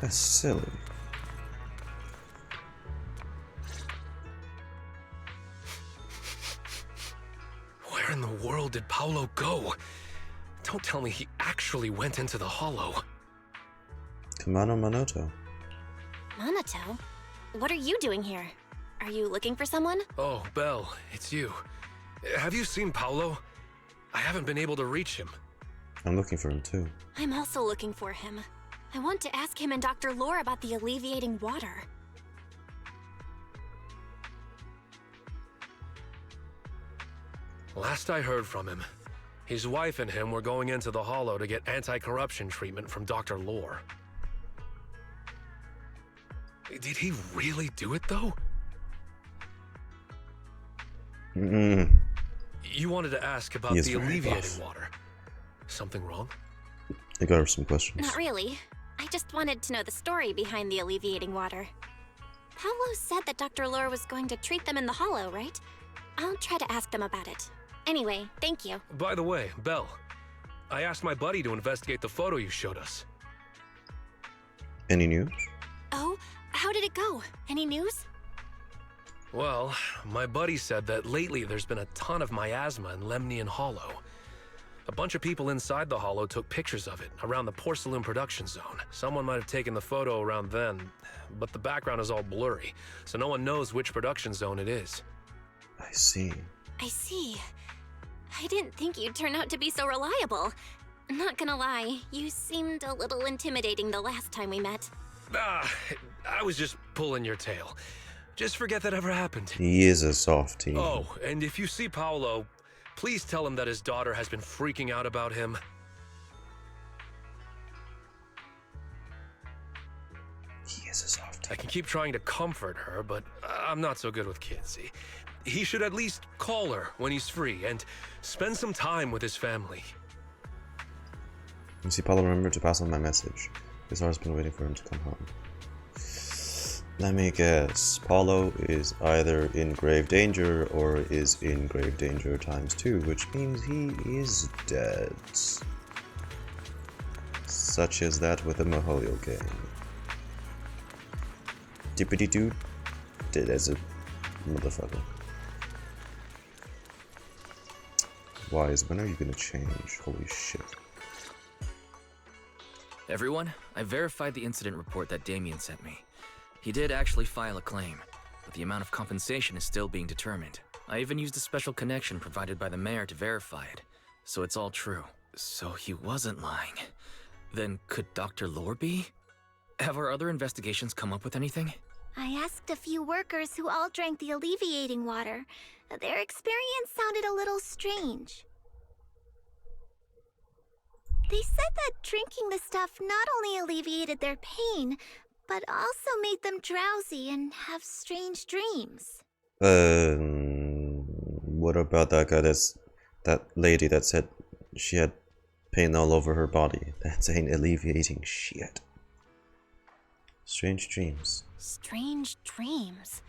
That's silly. Where in the world did Paolo go? Don't tell me he actually went into the hollow. Kamano Manoto. Manoto? What are you doing here? Are you looking for someone? Oh, Belle, it's you. Have you seen Paolo? I haven't been able to reach him. I'm looking for him too. I'm also looking for him. I want to ask him and Dr. Lore about the alleviating water. Last I heard from him, his wife and him were going into the hollow to get anti-corruption treatment from Dr. Lore. Did he really do it, though? You wanted to ask about the alleviating water. Something wrong? I got her some questions. Not really. I just wanted to know the story behind the alleviating water. Paolo said that Dr. Lore was going to treat them in the hollow, right? I'll try to ask them about it. Anyway, thank you. By the way, Belle, I asked my buddy to investigate the photo you showed us. Any news? Oh, how did it go? Any news? Well, my buddy said that lately there's been a ton of miasma in Lemnian Hollow. A bunch of people inside the hollow took pictures of it around the porcelain production zone. Someone might have taken the photo around then, but the background is all blurry, so no one knows which production zone it is. I see. I see. I didn't think you'd turn out to be so reliable. Not gonna lie, you seemed a little intimidating the last time we met. I was just pulling your tail. Just forget that ever happened. He is a softie. Oh, and if you see Paolo, please tell him that his daughter has been freaking out about him. He is a softie. I can keep trying to comfort her, but I'm not so good with kids. He should at least call her when he's free and spend some time with his family. You see, Paulo, remember to pass on my message. His heart's been waiting for him to come home. Let me guess. Paulo is either in grave danger or is in grave danger ×2, which means he is dead. Such as that with the Mihoyo gang. Dippity doo dead as a motherfucker. Wise, when are you gonna change? Holy shit. Everyone, I verified the incident report that Damien sent me. He did actually file a claim, but the amount of compensation is still being determined. I even used a special connection provided by the mayor to verify it, so it's all true. So he wasn't lying. Then could Dr. Lore be? Have our other investigations come up with anything? I asked a few workers who all drank the alleviating water. Their experience sounded a little strange. They said that drinking the stuff not only alleviated their pain, but also made them drowsy and have strange dreams. What about that lady that said she had pain all over her body? That ain't alleviating shit. Strange dreams. Strange dreams?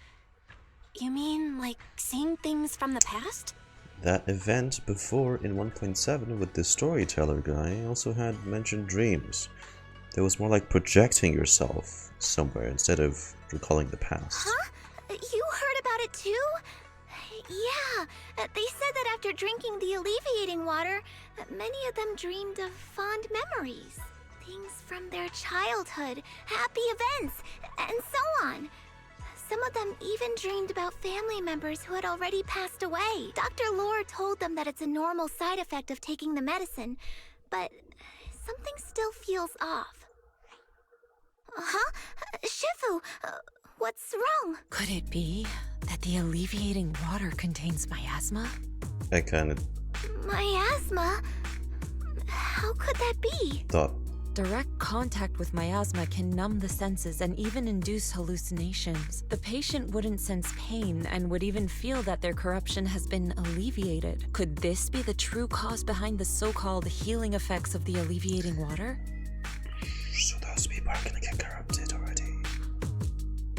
You mean like seeing things from the past? That event before in 1.7 with the storyteller guy also had mentioned dreams. It was more like projecting yourself somewhere instead of recalling the past. Huh? You heard about it too? Yeah, they said that after drinking the alleviating water, many of them dreamed of fond memories. Things from their childhood, happy events, and so on. Some of them even dreamed about family members who had already passed away. Dr. Lore told them that it's a normal side effect of taking the medicine, but something still feels off. Huh? Shifu, what's wrong? Could it be that the alleviating water contains miasma? I kinda Miasma? How could that be? thought. Direct contact with miasma can numb the senses and even induce hallucinations. The patient wouldn't sense pain and would even feel that their corruption has been alleviated. Could this be the true cause behind the so-called healing effects of the alleviating water? So those people are gonna get corrupted already.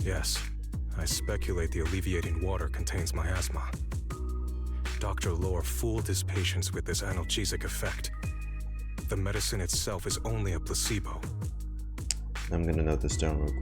Yes, I speculate the alleviating water contains miasma. Dr. Lore fooled his patients with this analgesic effect. The medicine itself is only a placebo. I'm gonna note this down real quick.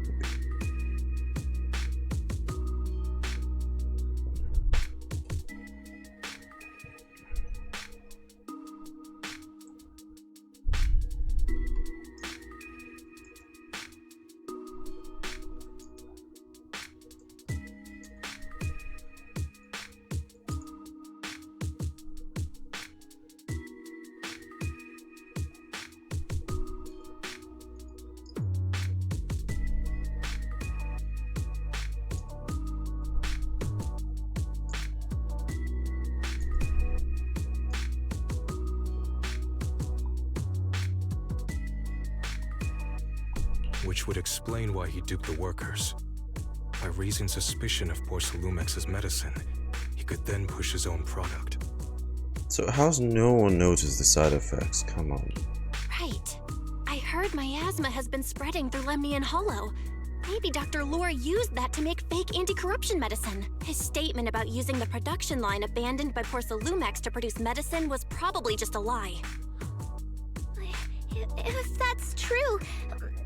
Which would explain why he duped the workers. By raising suspicion of Porcelumex's medicine, he could then push his own product. So how's no one noticed the side effects? Come on. Right. I heard miasma has been spreading through Lemnian Hollow. Maybe Dr. Lore used that to make fake anti-corruption medicine. His statement about using the production line abandoned by Porcelumex to produce medicine was probably just a lie. If that's true,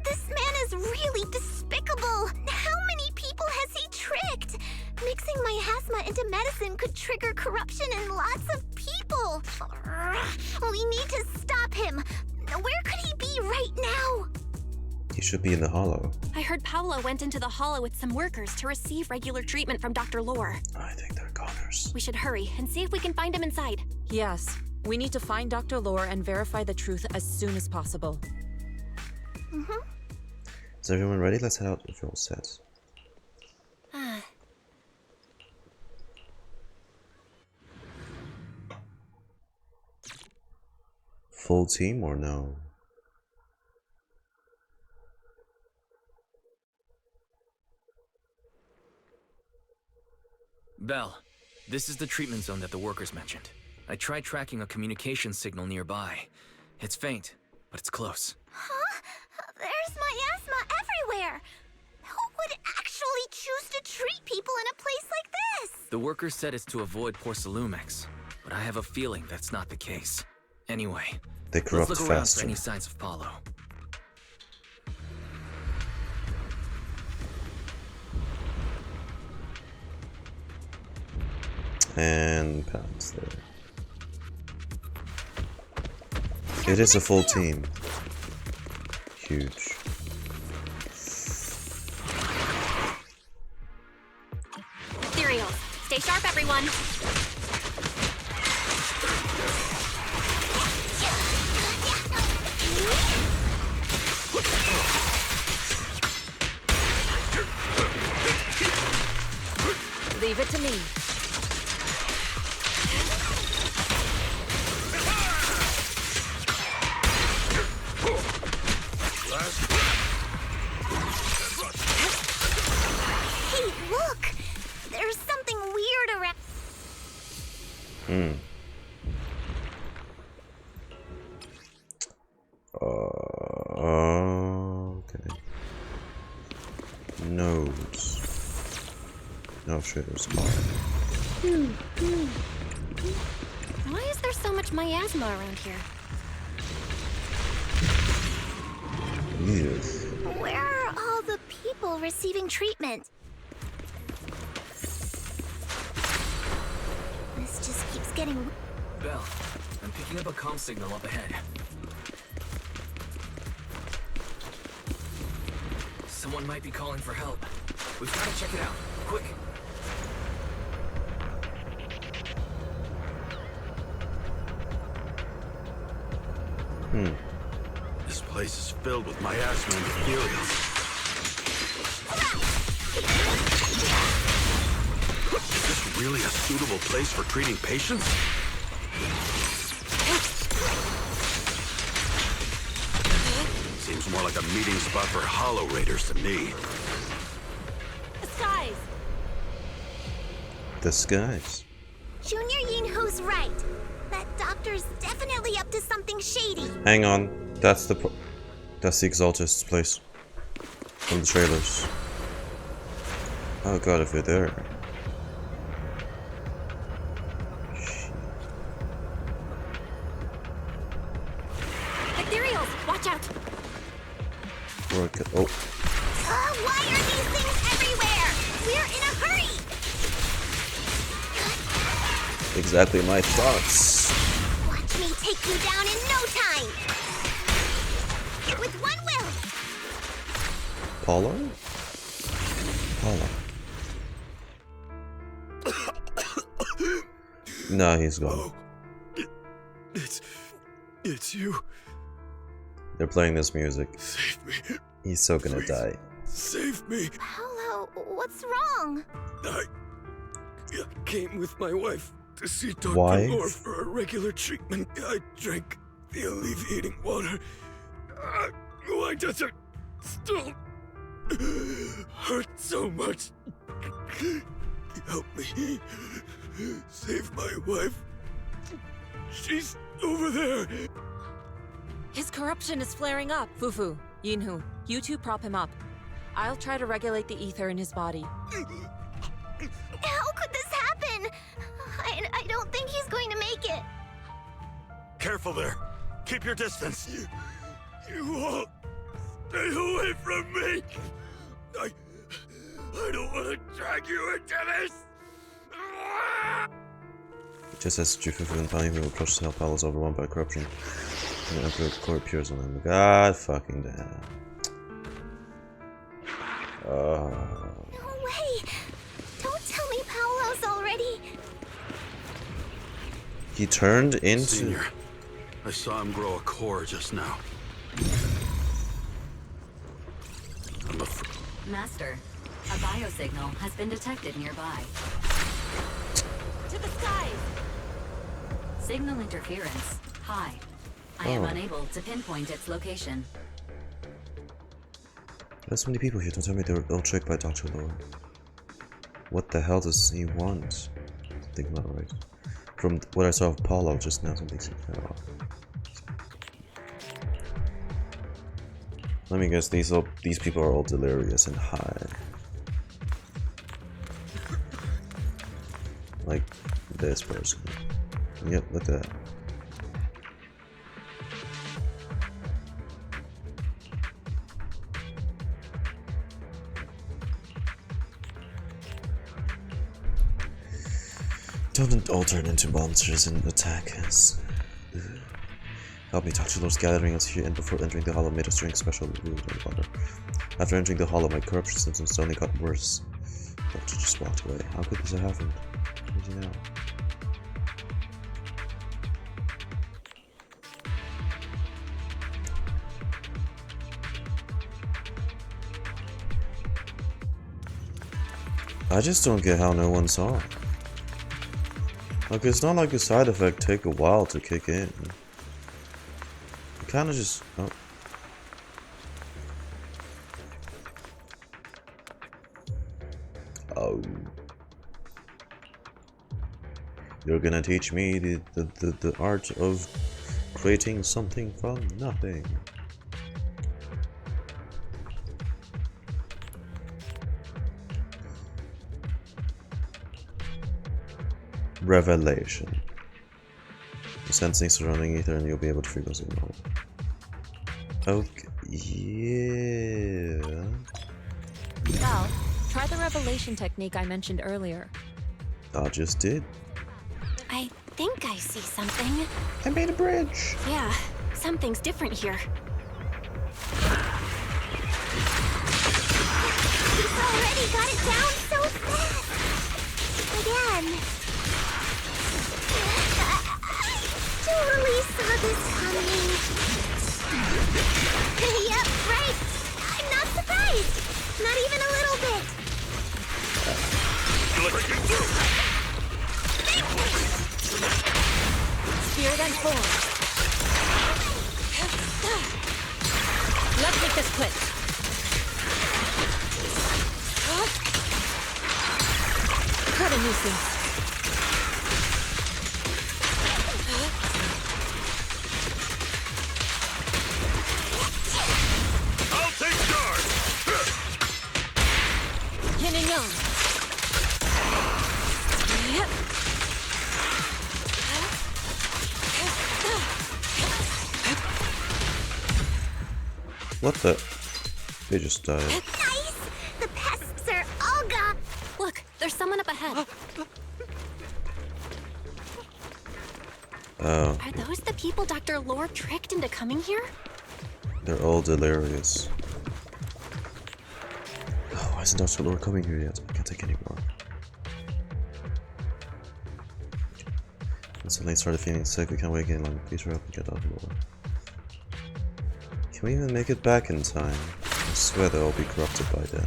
this man is really despicable. How many people has he tricked? Mixing miasma into medicine could trigger corruption in lots of people. We need to stop him. Where could he be right now? He should be in the hollow. I heard Paolo went into the hollow with some workers to receive regular treatment from Dr. Lore. I think they're goners. We should hurry and see if we can find him inside. Yes, we need to find Dr. Lore and verify the truth as soon as possible. Is everyone ready? Let's head out if you're all set. Full team or no? Belle, this is the treatment zone that the workers mentioned. I tried tracking a communication signal nearby. It's faint, but it's close. Huh? There's miasma everywhere. Who would actually choose to treat people in a place like this? The workers said it's to avoid Porcelumex, but I have a feeling that's not the case. Anyway, They corrupt let's look around faster. for any signs of Paulo. And pounds there. It is a full team. Huge. Cereals. Stay sharp, everyone. Leave it to me. Hey, look! There's something weird around. Okay. Nose. No shaders. Why is there so much miasma around here? Yes. Where are all the people receiving treatment? This just keeps getting. Belle, I'm picking up a comm signal up ahead. Someone might be calling for help. We've got to check it out. Quick! This place is filled with miasma and material. Is this really a suitable place for treating patients? Seems more like a meeting spot for Hollow Raiders to me. The skies! The skies. Junior Yinho's right. That doctor's definitely up to something shady. Hang on. That's the Exaltist's place. From the trailers. Oh god, if you're there. Ethereals, watch out! before I could. Oh. Why are these things everywhere? We're in a hurry! Exactly my thoughts. Watch me take you down in no time! With one will! Paulo? Paulo. No, he's gone. Oh, it's you. They're playing this music. Save me. He's so gonna Please. die. Save me. Paolo, what's wrong? I came with my wife to see Dr. Wife? Lore for a regular treatment. I drank the alleviating water. Why does it still hurt so much? Help me. Save my wife. She's over there. His corruption is flaring up. Fufu, Yinhu, you two prop him up. I'll try to regulate the ether in his body. How could this happen? I don't think he's going to make it. Careful there. Keep your distance. You all stay away from me. I don't want to drag you into this. Just as Jufufu and Pani will approach to help Paolo's overwhelmed by corruption. And the Emperor Core appears on him. God fucking damn. No way! Don't tell me Paolo's already... He turned into... Senior, I saw him grow a core just now. I'm afraid. Master, a biosignal has been detected nearby. To the skies! Signal interference high. I am unable to pinpoint its location. There's so many people here. Don't tell me they were all tricked by Dr. Lore. What the hell does he want? Think about it, right? From what I saw of Paulo just now, something seems kind of off. Let me guess, these people are all delirious and high. Like this person. Yep, look at that. Don't all turn into monsters and attack us. Ugh. Help me, Dr. Lore's gathering us here, and before entering the hollow made us drink special water. After entering the hollow, my corruption symptoms suddenly got worse. Doctor just walked away. How could this have happened? Where is he now? I just don't get how no one saw. Like, it's not like a side effect take a while to kick in. You kinda just... Oh. Oh. You're gonna teach me the art of creating something from nothing. Revelation. Sensing surrounding ether and you'll be able to figure it out. Okay, yeah. Val, try the revelation technique I mentioned earlier. I just did. I think I see something. I made a bridge. Yeah, something's different here. He's already got it down so fast! Again. I totally saw this coming. Yep, right. I'm not surprised. Not even a little bit. Spirit and form. Let's make this quick. Cut a nuisance. I'll take charge. Yin and yang. Yep. What the? They just died. Nice! The pests are all gone. Look, there's someone up ahead. Oh, Are those the people Dr. Lore tricked into coming here? they're all delirious. Oh, why isn't Dr. Lore coming here yet? I can't take any more. And suddenly I started feeling sick. We can't wait any longer. Please hurry up and get Dr. Lore. Can we even make it back in time? I swear they'll all be corrupted by then.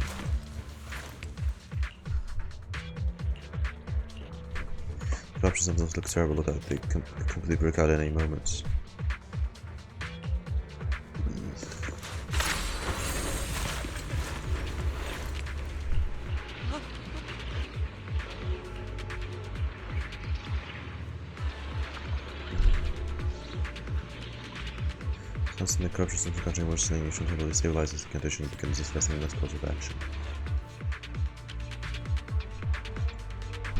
Corruption sometimes looks terrible. Look out, they can completely break out at any moment. Constantly, the corruption seems to continue worsening. You shouldn't really stabilize this condition and begin discussing the next course of action.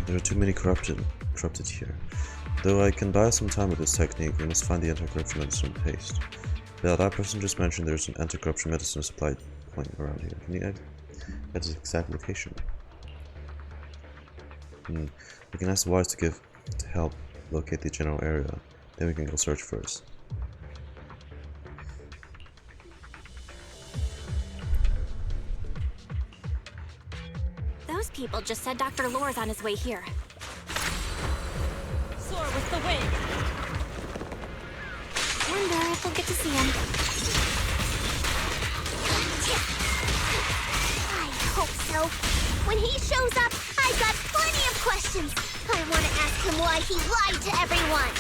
There are too many corrupted here. Though I can buy some time with this technique, we must find the anti-corruption medicine paste. Yeah, that person just mentioned there's an anti-corruption medicine supply point around here. Can you add its exact location? We can ask the Wise to help locate the general area. Then we can go search first. Those people just said Dr. Lore's on his way here. Soar with the wind. Wonder if we'll get to see him. I hope so. When he shows up, I've got plenty of questions. I want to ask him why he lied to everyone.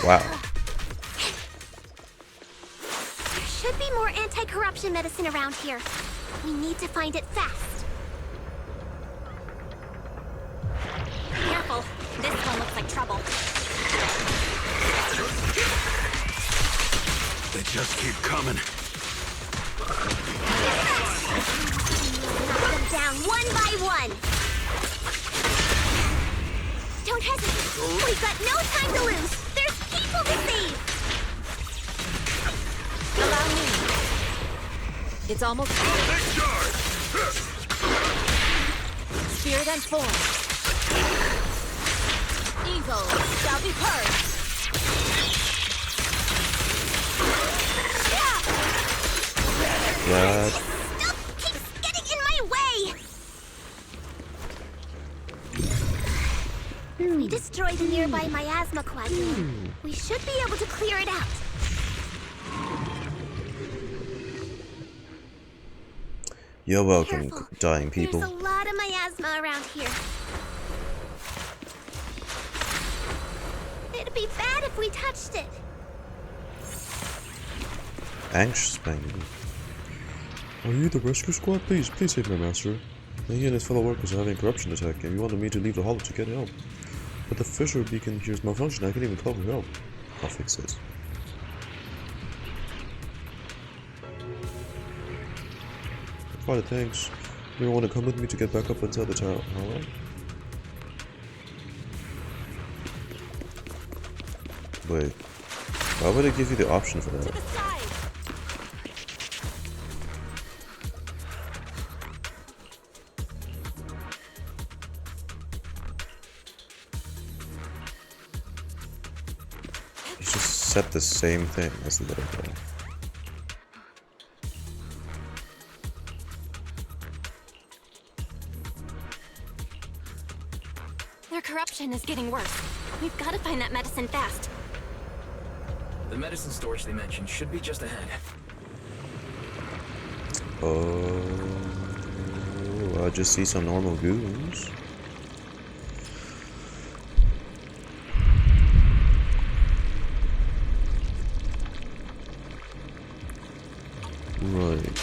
Wow. There should be more anti-corruption medicine around here. We need to find it fast. Careful. This one looks like trouble. They just keep coming. Knock them down one by one. Don't hesitate. We've got no time to lose. There's people to save. Allow me. It's almost Take charge! Spirit and form. Evil shall be purged. What? Stuff keeps getting in my way. We destroy the nearby miasma coagulum. We should be able to clear it out. You're welcome, Careful. dying people. There's a lot of miasma around here. It'd be bad if we touched it. Anxious, Bangy. Are you the rescue squad? Please save my master. He and his fellow workers are having a corruption attack, and you wanted me to leave the hollow to get help. But the fissure beacon here is malfunctioning. I can't even call for help. I'll fix it. Father, thanks. You want to come with me to get back up inside the tower? Alright. Wait. Why would it give you the option for that? To the side. You just said the same thing as the other guy. Their corruption is getting worse. We've got to find that medicine fast. The medicine storage they mentioned should be just ahead. Oh, I just see some normal goons. Right.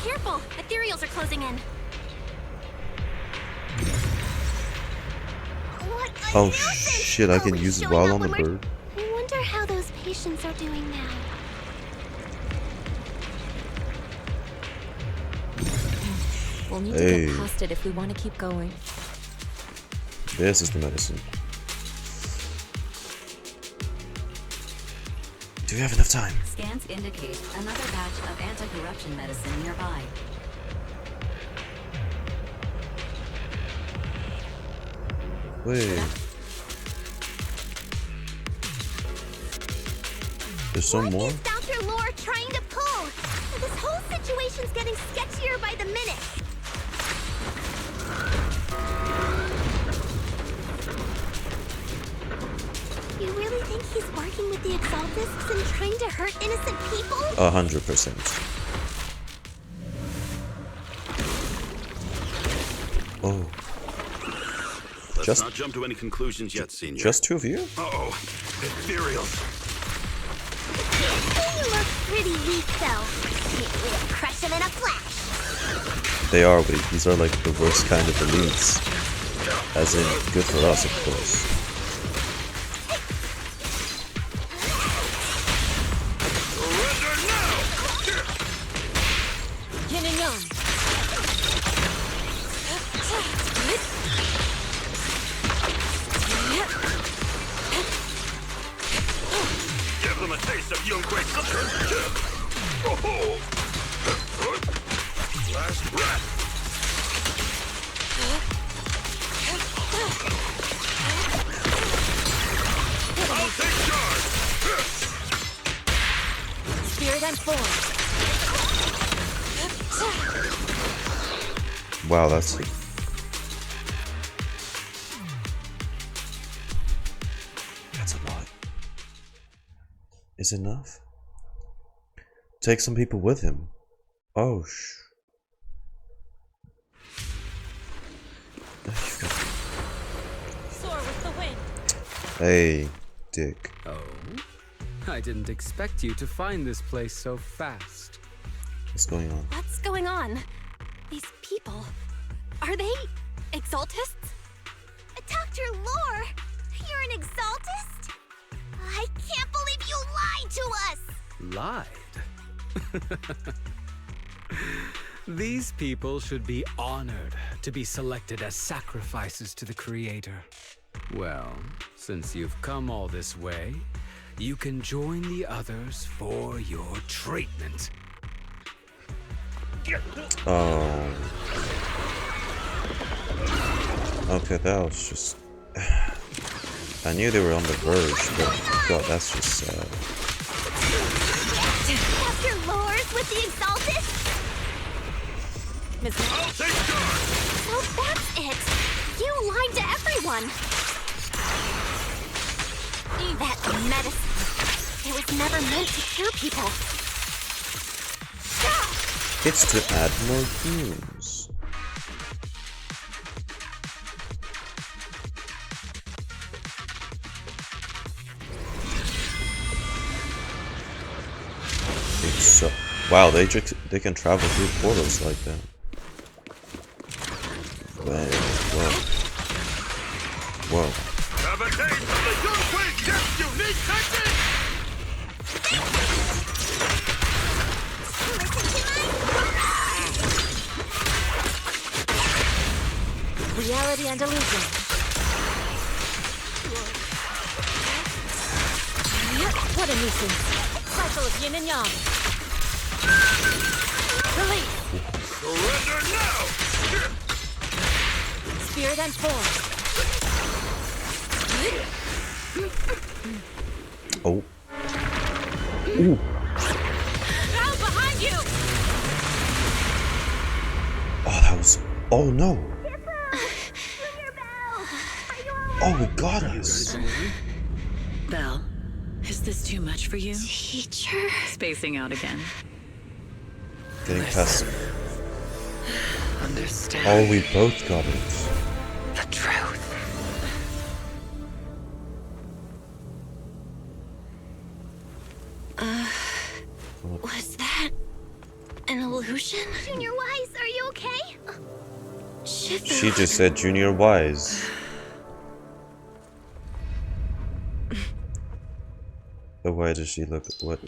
Careful! Ethereals are closing in. What a Oh nuisance! shit, I can use it Showing while up on the when we're- bird. I wonder how those patients are doing now. We'll need to Hey. get past it if we want to keep going. This is the medicine. Do we have enough time? Scans indicate another batch of anti-corruption medicine nearby. Wait. There's some more? What is Dr. Lore trying to pull? This whole situation's getting sketchier by the minute. You really think he's working with the Exaltists and trying to hurt innocent people? 100%. Oh. Let's not jump to any conclusions yet, Senior. Just two of you? Uh-oh. Ethereals. They look pretty weak, though. We'll crush them in a flash. They are weak. These are like the worst kind of elites. As in, good for us, of course. Surrender now! Yin and yang. Give them a taste of Yungqua's. Last breath. I'll take charge. Spirit and form. Wow, that's... That's a lot. Is it enough? Take some people with him. Oh, Soar with the wind. Hey, Dick. Oh? I didn't expect you to find this place so fast. What's going on? What's going on? These people, are they Exaltists? Dr. Lore, you're an Exaltist? I can't believe you lied to us! Lied? These people should be honored to be selected as sacrifices to the Creator. Well, since you've come all this way, you can join the others for your treatment. Oh. Okay, that was just... I knew they were on the verge, but God, that's just sad. Dr. Lore's with the Exaltist? I'll take charge. So that's it! You lied to everyone! That medicine, it was never meant to cure people. It's to add more wounds. It's so... Wow, they can travel through portals like that. Whoa. Have a taste of the Yungqua's Jet's unique technique! Reality and illusion. What a nuisance. Cycle of yin and yang. Release. Surrender now! Spirit and form. Oh. Ooh. Ground behind you! Oh, that was... Oh, no. Oh, it got us. Belle, is this too much for you? Teacher... Spacing out again. Getting past... Understand Oh, we both got it. the truth. Was that an illusion? Junior Wise, are you okay? Shifu. She just said Junior Wise. But why does she look... What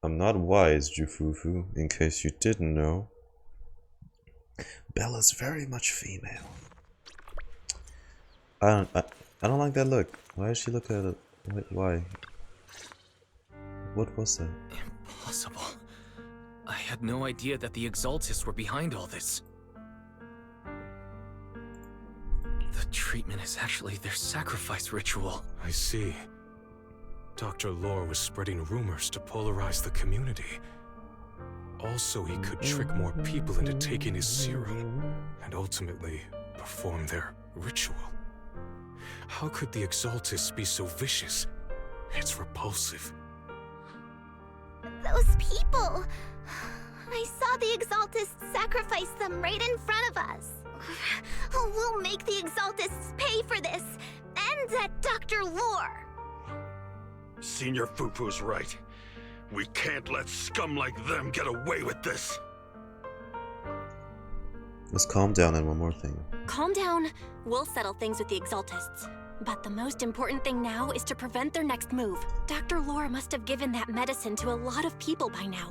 I'm not wise, Jufufu, in case you didn't know. Bella's very much female. I don't like that look. Why does she look at it? Why? What was that? Impossible. I had no idea that the Exaltists were behind all this. The treatment is actually their sacrifice ritual. I see. Dr. Lore was spreading rumors to polarize the community. Also, he could trick more people into taking his serum, and ultimately perform their ritual. How could the Exaltists be so vicious? It's repulsive. Those people! I saw the Exaltists sacrifice them right in front of us. We'll make the Exaltists pay for this, and that Dr. Lore! Senior Fufu's right. We can't let scum like them get away with this. Let's calm down and one more thing. Calm down. We'll settle things with the Exaltists. But the most important thing now is to prevent their next move. Dr. Lore must have given that medicine to a lot of people by now.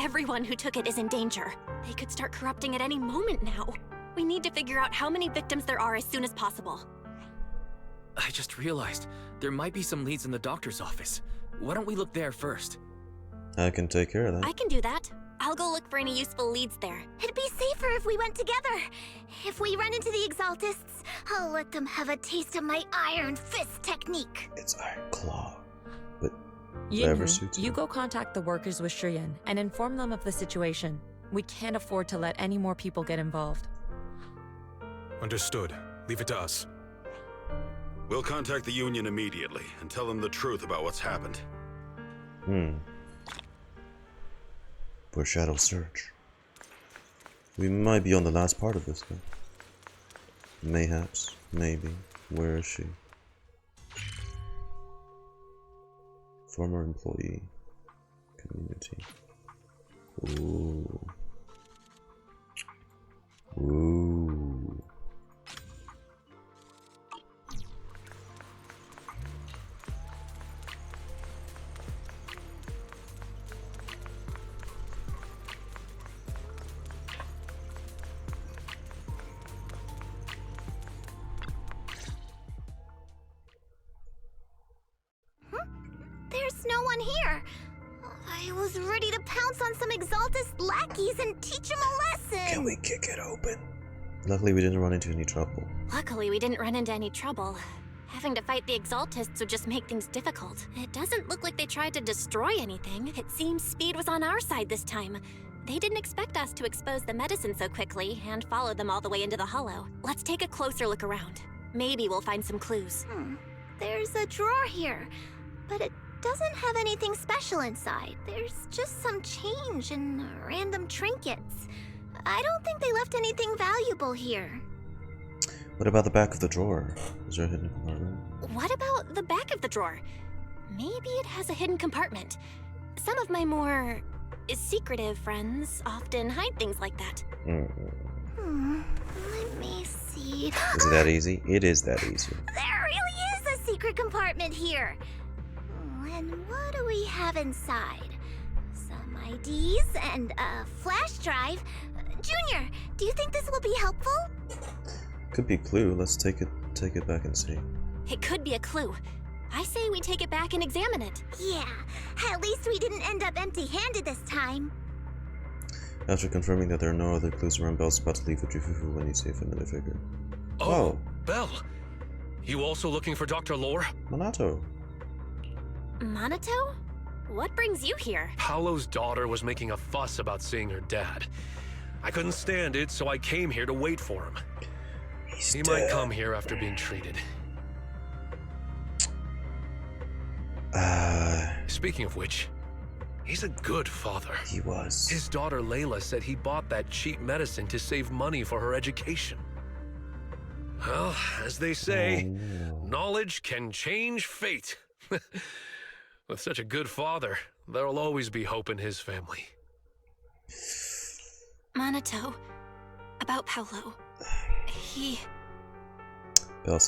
Everyone who took it is in danger. They could start corrupting at any moment now. We need to figure out how many victims there are as soon as possible. I just realized there might be some leads in the doctor's office. Why don't we look there first? I can take care of that. I can do that. I'll go look for any useful leads there. It'd be safer if we went together. If we run into the Exaltists, I'll let them have a taste of my Iron Fist technique. It's Iron Claw. But whatever suits you go contact the workers with Shiyan and inform them of the situation. We can't afford to let any more people get involved. Understood. Leave it to us. We'll contact the Union immediately and tell them the truth about what's happened. Foreshadow search. We might be on the last part of this though. Mayhaps. Maybe. Where is she? Former employee. Community. Ooh. Ooh. There's no one here. I was ready to pounce on some Exaltist lackeys and teach them a lesson. Can we kick it open? Luckily we didn't run into any trouble. Luckily, we didn't run into any trouble. Having to fight the Exaltists would just make things difficult. It doesn't look like they tried to destroy anything. It seems speed was on our side this time. They didn't expect us to expose the medicine so quickly and follow them all the way into the hollow. Let's take a closer look around. Maybe we'll find some clues. There's a drawer here, but it doesn't have anything special inside. There's just some change and random trinkets. I don't think they left anything valuable here. What about the back of the drawer? Is there a hidden compartment? What about the back of the drawer? Maybe it has a hidden compartment. Some of my more secretive friends often hide things like that. Let me see. Is it that easy? It is that easy. There really is a secret compartment here. And what do we have inside? Some IDs and a flash drive. Junior, do you think this will be helpful? Could be a clue. Let's take it back and see. It could be a clue. I say we take it back and examine it. Yeah, at least we didn't end up empty-handed this time. After confirming that there are no other clues around, Belle's about to leave with jufufu when you see a familiar figure. Oh, Belle! You also looking for Dr. Lore? Minato. Minato? What brings you here? Paolo's daughter was making a fuss about seeing her dad. I couldn't stand it, so I came here to wait for him. He might come here after being treated. Speaking of which, he's a good father. He was. His daughter Layla said he bought that cheap medicine to save money for her education. Well, as they say, knowledge can change fate. With such a good father, there'll always be hope in his family. Minato, about Paolo. Belle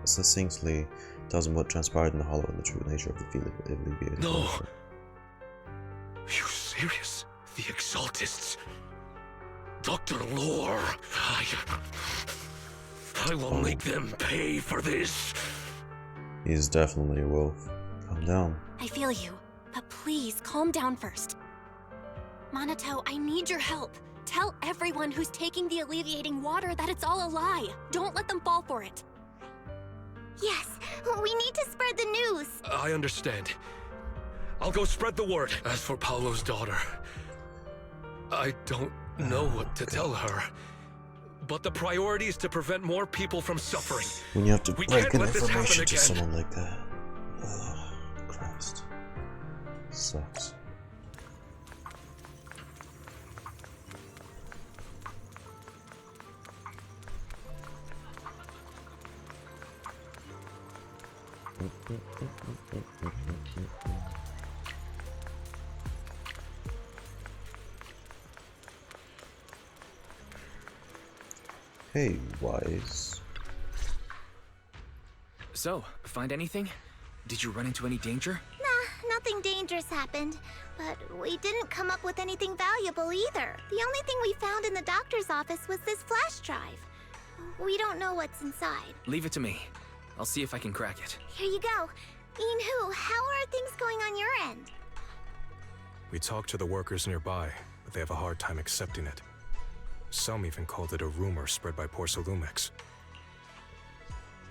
succinctly tells him what transpired in the hollow and the true nature of the feeling alleviated. No! Are you serious? The Exaltists Dr. Lore, I will make them pay for this. He's definitely a wolf. Calm down. I feel you, but please calm down first. Minato, I need your help. Tell everyone who's taking the alleviating water that it's all a lie. Don't let them fall for it. Yes, we need to spread the news. I understand. I'll go spread the word. As for Paolo's daughter, I don't know what to tell her. But the priority is to prevent more people from suffering. When you have to We break can't an let this happen information to again. someone like that. Oh, Christ. Sucks. Hey, Wise. So, find anything? Did you run into any danger? Nah, nothing dangerous happened. But we didn't come up with anything valuable either. The only thing we found in the doctor's office was this flash drive. We don't know what's inside. Leave it to me. I'll see if I can crack it. Here you go. Inhu, how are things going on your end? We talked to the workers nearby, but they have a hard time accepting it. Some even called it a rumor spread by Porcelumex.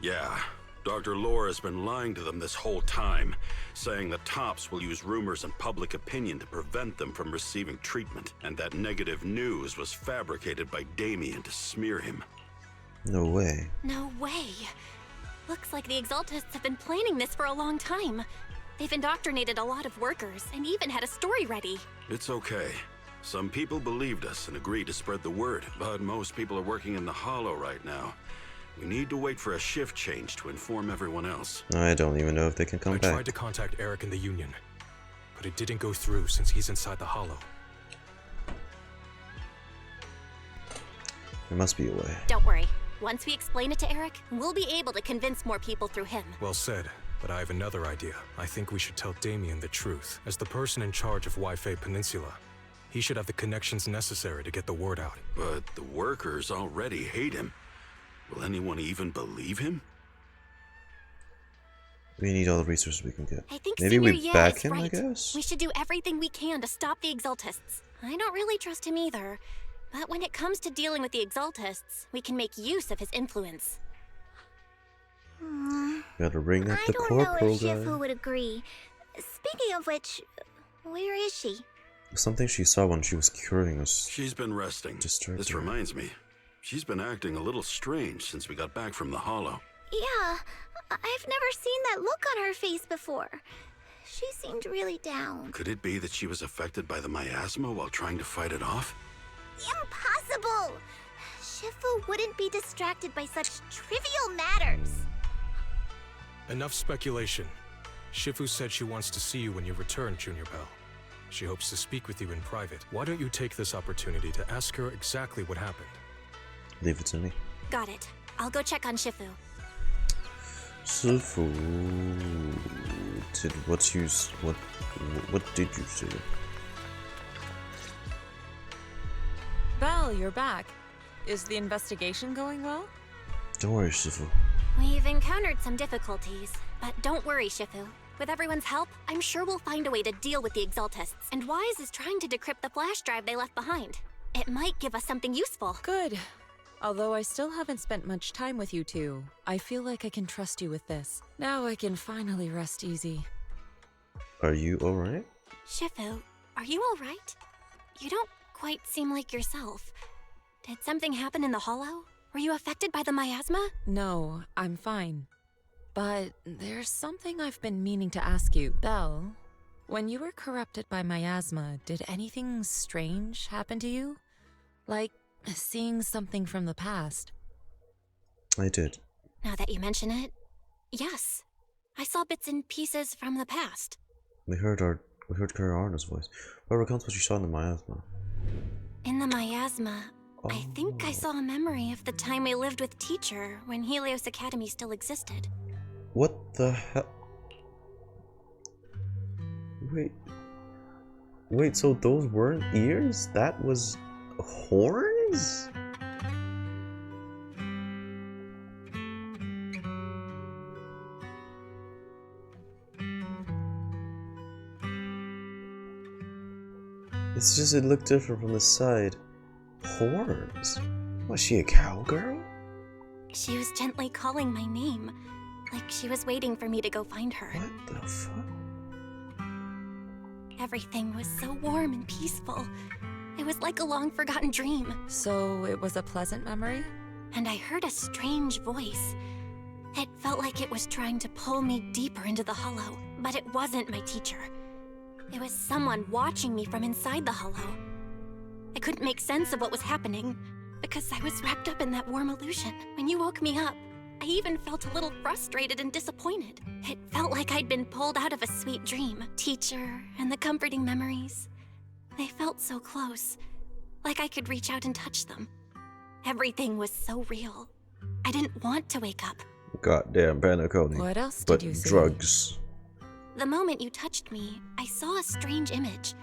Yeah, Dr. Lore has been lying to them this whole time, saying the tops will use rumors and public opinion to prevent them from receiving treatment, and that negative news was fabricated by Damien to smear him. No way. No way. Looks like the Exaltists have been planning this for a long time. They've indoctrinated a lot of workers and even had a story ready. It's okay. Some people believed us and agreed to spread the word, but most people are working in the Hollow right now. We need to wait for a shift change to inform everyone else. I don't even know if they can come I back. tried to contact Eric in the Union, but it didn't go through since he's inside the Hollow. There must be a way. Don't worry. Once we explain it to Eric, we'll be able to convince more people through him. Well said, but I have another idea. I think we should tell Damien the truth. As the person in charge of Waifei Peninsula, he should have the connections necessary to get the word out. But the workers already hate him. Will anyone even believe him? We need all the resources we can get. I think Maybe Senior we Ye back is him, right. I guess? We should do everything we can to stop the Exaltists. I don't really trust him either. But when it comes to dealing with the Exaltists, we can make use of his influence. Gotta bring up I the don't know corporal if Shifu guy. would agree. Speaking of which, where is she? Something she saw when she was curing us. She's been resting. Disturbed This her. reminds me. She's been acting a little strange since we got back from the Hollow. Yeah, I've never seen that look on her face before. She seemed really down. Could it be that she was affected by the miasma while trying to fight it off? Impossible! Shifu wouldn't be distracted by such trivial matters. Enough speculation. Shifu said she wants to see you when you return, Junior Bell. She hopes to speak with you in private. Why don't you take this opportunity to ask her exactly what happened? Leave it to me. Got it. I'll go check on Shifu. Shifu, what did you say? Belle, you're back. Is the investigation going well? Don't worry, Shifu. We've encountered some difficulties, but don't worry, Shifu. With everyone's help, I'm sure we'll find a way to deal with the Exaltists. And Wise is trying to decrypt the flash drive they left behind. It might give us something useful. Good. Although I still haven't spent much time with you two, I feel like I can trust you with this. Now I can finally rest easy. Are you alright? Shifu, are you alright? You don't quite seem like yourself. Did something happen in the Hollow? Were you affected by the miasma? No, I'm fine. But there's something I've been meaning to ask you. Belle, when you were corrupted by miasma, did anything strange happen to you? Like seeing something from the past? I did. Now that you mention it, yes. I saw bits and pieces from the past. We heard Kurarana's voice. What recounts what you saw in the miasma? In the miasma, I think I saw a memory of the time we lived with Teacher when Helios Academy still existed. What the hell? Wait, so those weren't ears? That was horns? is? It's just it looked different from the side. Horns? Was she a cowgirl? She was gently calling my name, like she was waiting for me to go find her. What the fuck? Everything was so warm and peaceful. It was like a long-forgotten dream. So it was a pleasant memory? And I heard a strange voice. It felt like it was trying to pull me deeper into the hollow, but it wasn't my teacher. It was someone watching me from inside the hollow. I couldn't make sense of what was happening, because I was wrapped up in that warm illusion. When you woke me up, I even felt a little frustrated and disappointed. It felt like I'd been pulled out of a sweet dream. Teacher and the comforting memories. They felt so close, like I could reach out and touch them. Everything was so real. I didn't want to wake up. Goddamn Panaconi. What else but did you see? Drugs. The moment you touched me, I saw a strange image.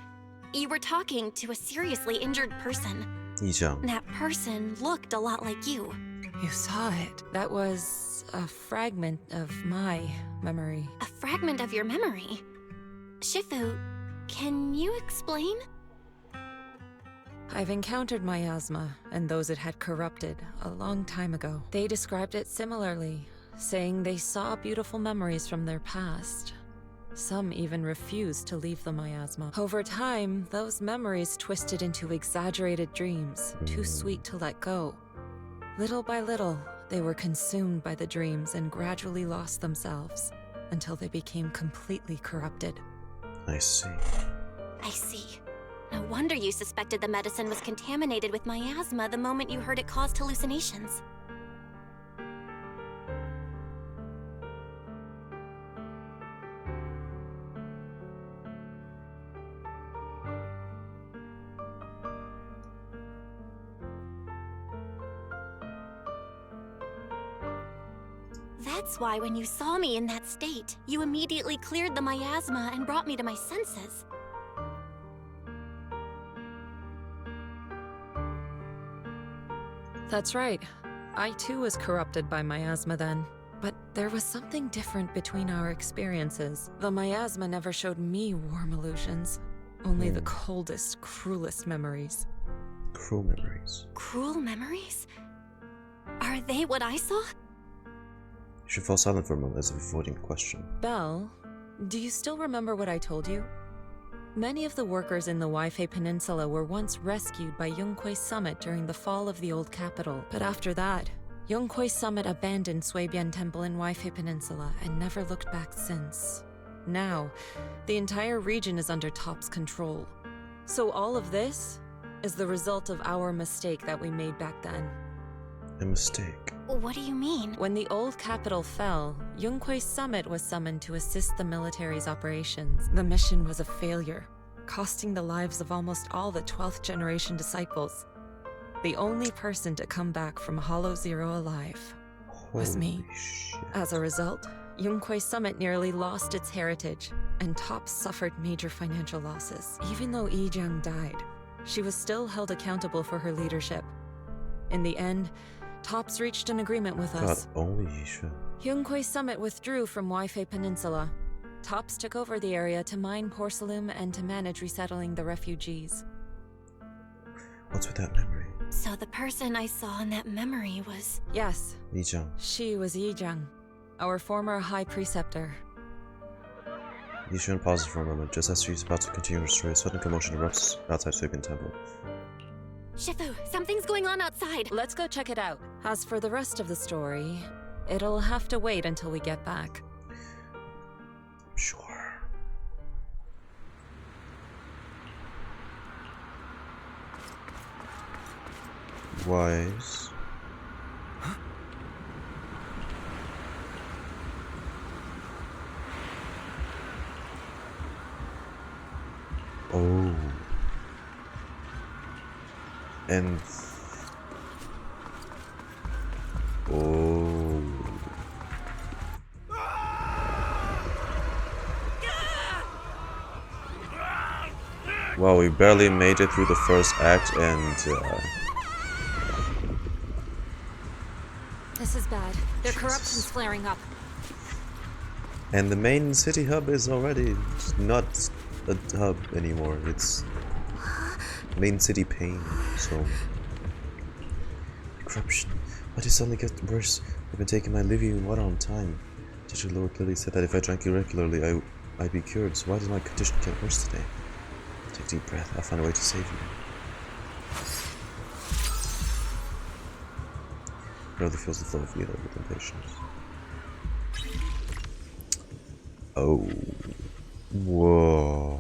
You were talking to a seriously injured person. Yijiang. That person looked a lot like you. You saw it. That was a fragment of my memory. A fragment of your memory? Shifu, can you explain? I've encountered miasma and those it had corrupted a long time ago. They described it similarly, saying they saw beautiful memories from their past. Some even refused to leave the miasma. Over time, those memories twisted into exaggerated dreams, too sweet to let go. Little by little, they were consumed by the dreams and gradually lost themselves, until they became completely corrupted. I see. I see. No wonder you suspected the medicine was contaminated with miasma the moment you heard it caused hallucinations. That's why when you saw me in that state, you immediately cleared the miasma and brought me to my senses. That's right. I too was corrupted by miasma then. But there was something different between our experiences. The miasma never showed me warm illusions, only the coldest, cruelest memories. Cruel memories. Cruel memories? Are they what I saw? You should fall silent for a moment as if avoiding a question. Belle, do you still remember what I told you? Many of the workers in the Waifei Peninsula were once rescued by Yonghui Summit during the fall of the old capital. But after that, Yonghui Summit abandoned Suibian Temple in Waifei Peninsula and never looked back since. Now, the entire region is under Top's control. So all of this is the result of our mistake that we made back then. A mistake? What do you mean? When the old capital fell, Yonghui Summit was summoned to assist the military's operations. The mission was a failure, costing the lives of almost all the 12th generation disciples. The only person to come back from Hollow Zero alive was me. Shit. As a result, Yonghui Summit nearly lost its heritage, and Top suffered major financial losses. Even though Yijiang died, she was still held accountable for her leadership. In the end, Tops reached an agreement with us. God, only Yixuan. Yonghui Summit withdrew from Waifei Peninsula. Tops took over the area to mine porcelain and to manage resettling the refugees. What's with that memory? So the person I saw in that memory was... Yes. Yijiang. She was Yijiang, our former high preceptor. Yixuan pauses for a moment, just as she's about to continue her story. A sudden commotion erupts outside Suibian Temple. Shifu, something's going on outside. Let's go check it out. As for the rest of the story, it'll have to wait until we get back. Sure. Wise. Oh. And... Oh. Well, we barely made it through the first act, and This is bad. Their corruption's flaring up. And the main city hub is already not a hub anymore. It's main city pain. So corruption. Why did it suddenly get worse? I've been taking my living water on time. Teacher Lord clearly said that if I drank it regularly, I'd be cured. So why did my condition get worse today? Take a deep breath. I'll find a way to save you. Really feels the flow of either with impatience. Oh. Whoa.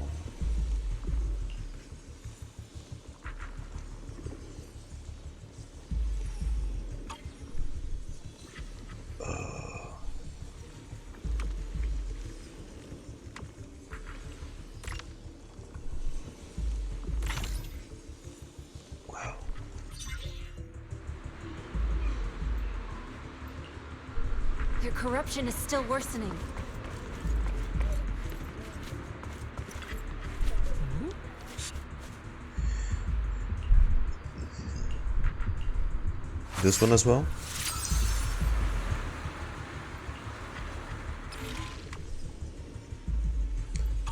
Wow. Their corruption is still worsening. This one as well?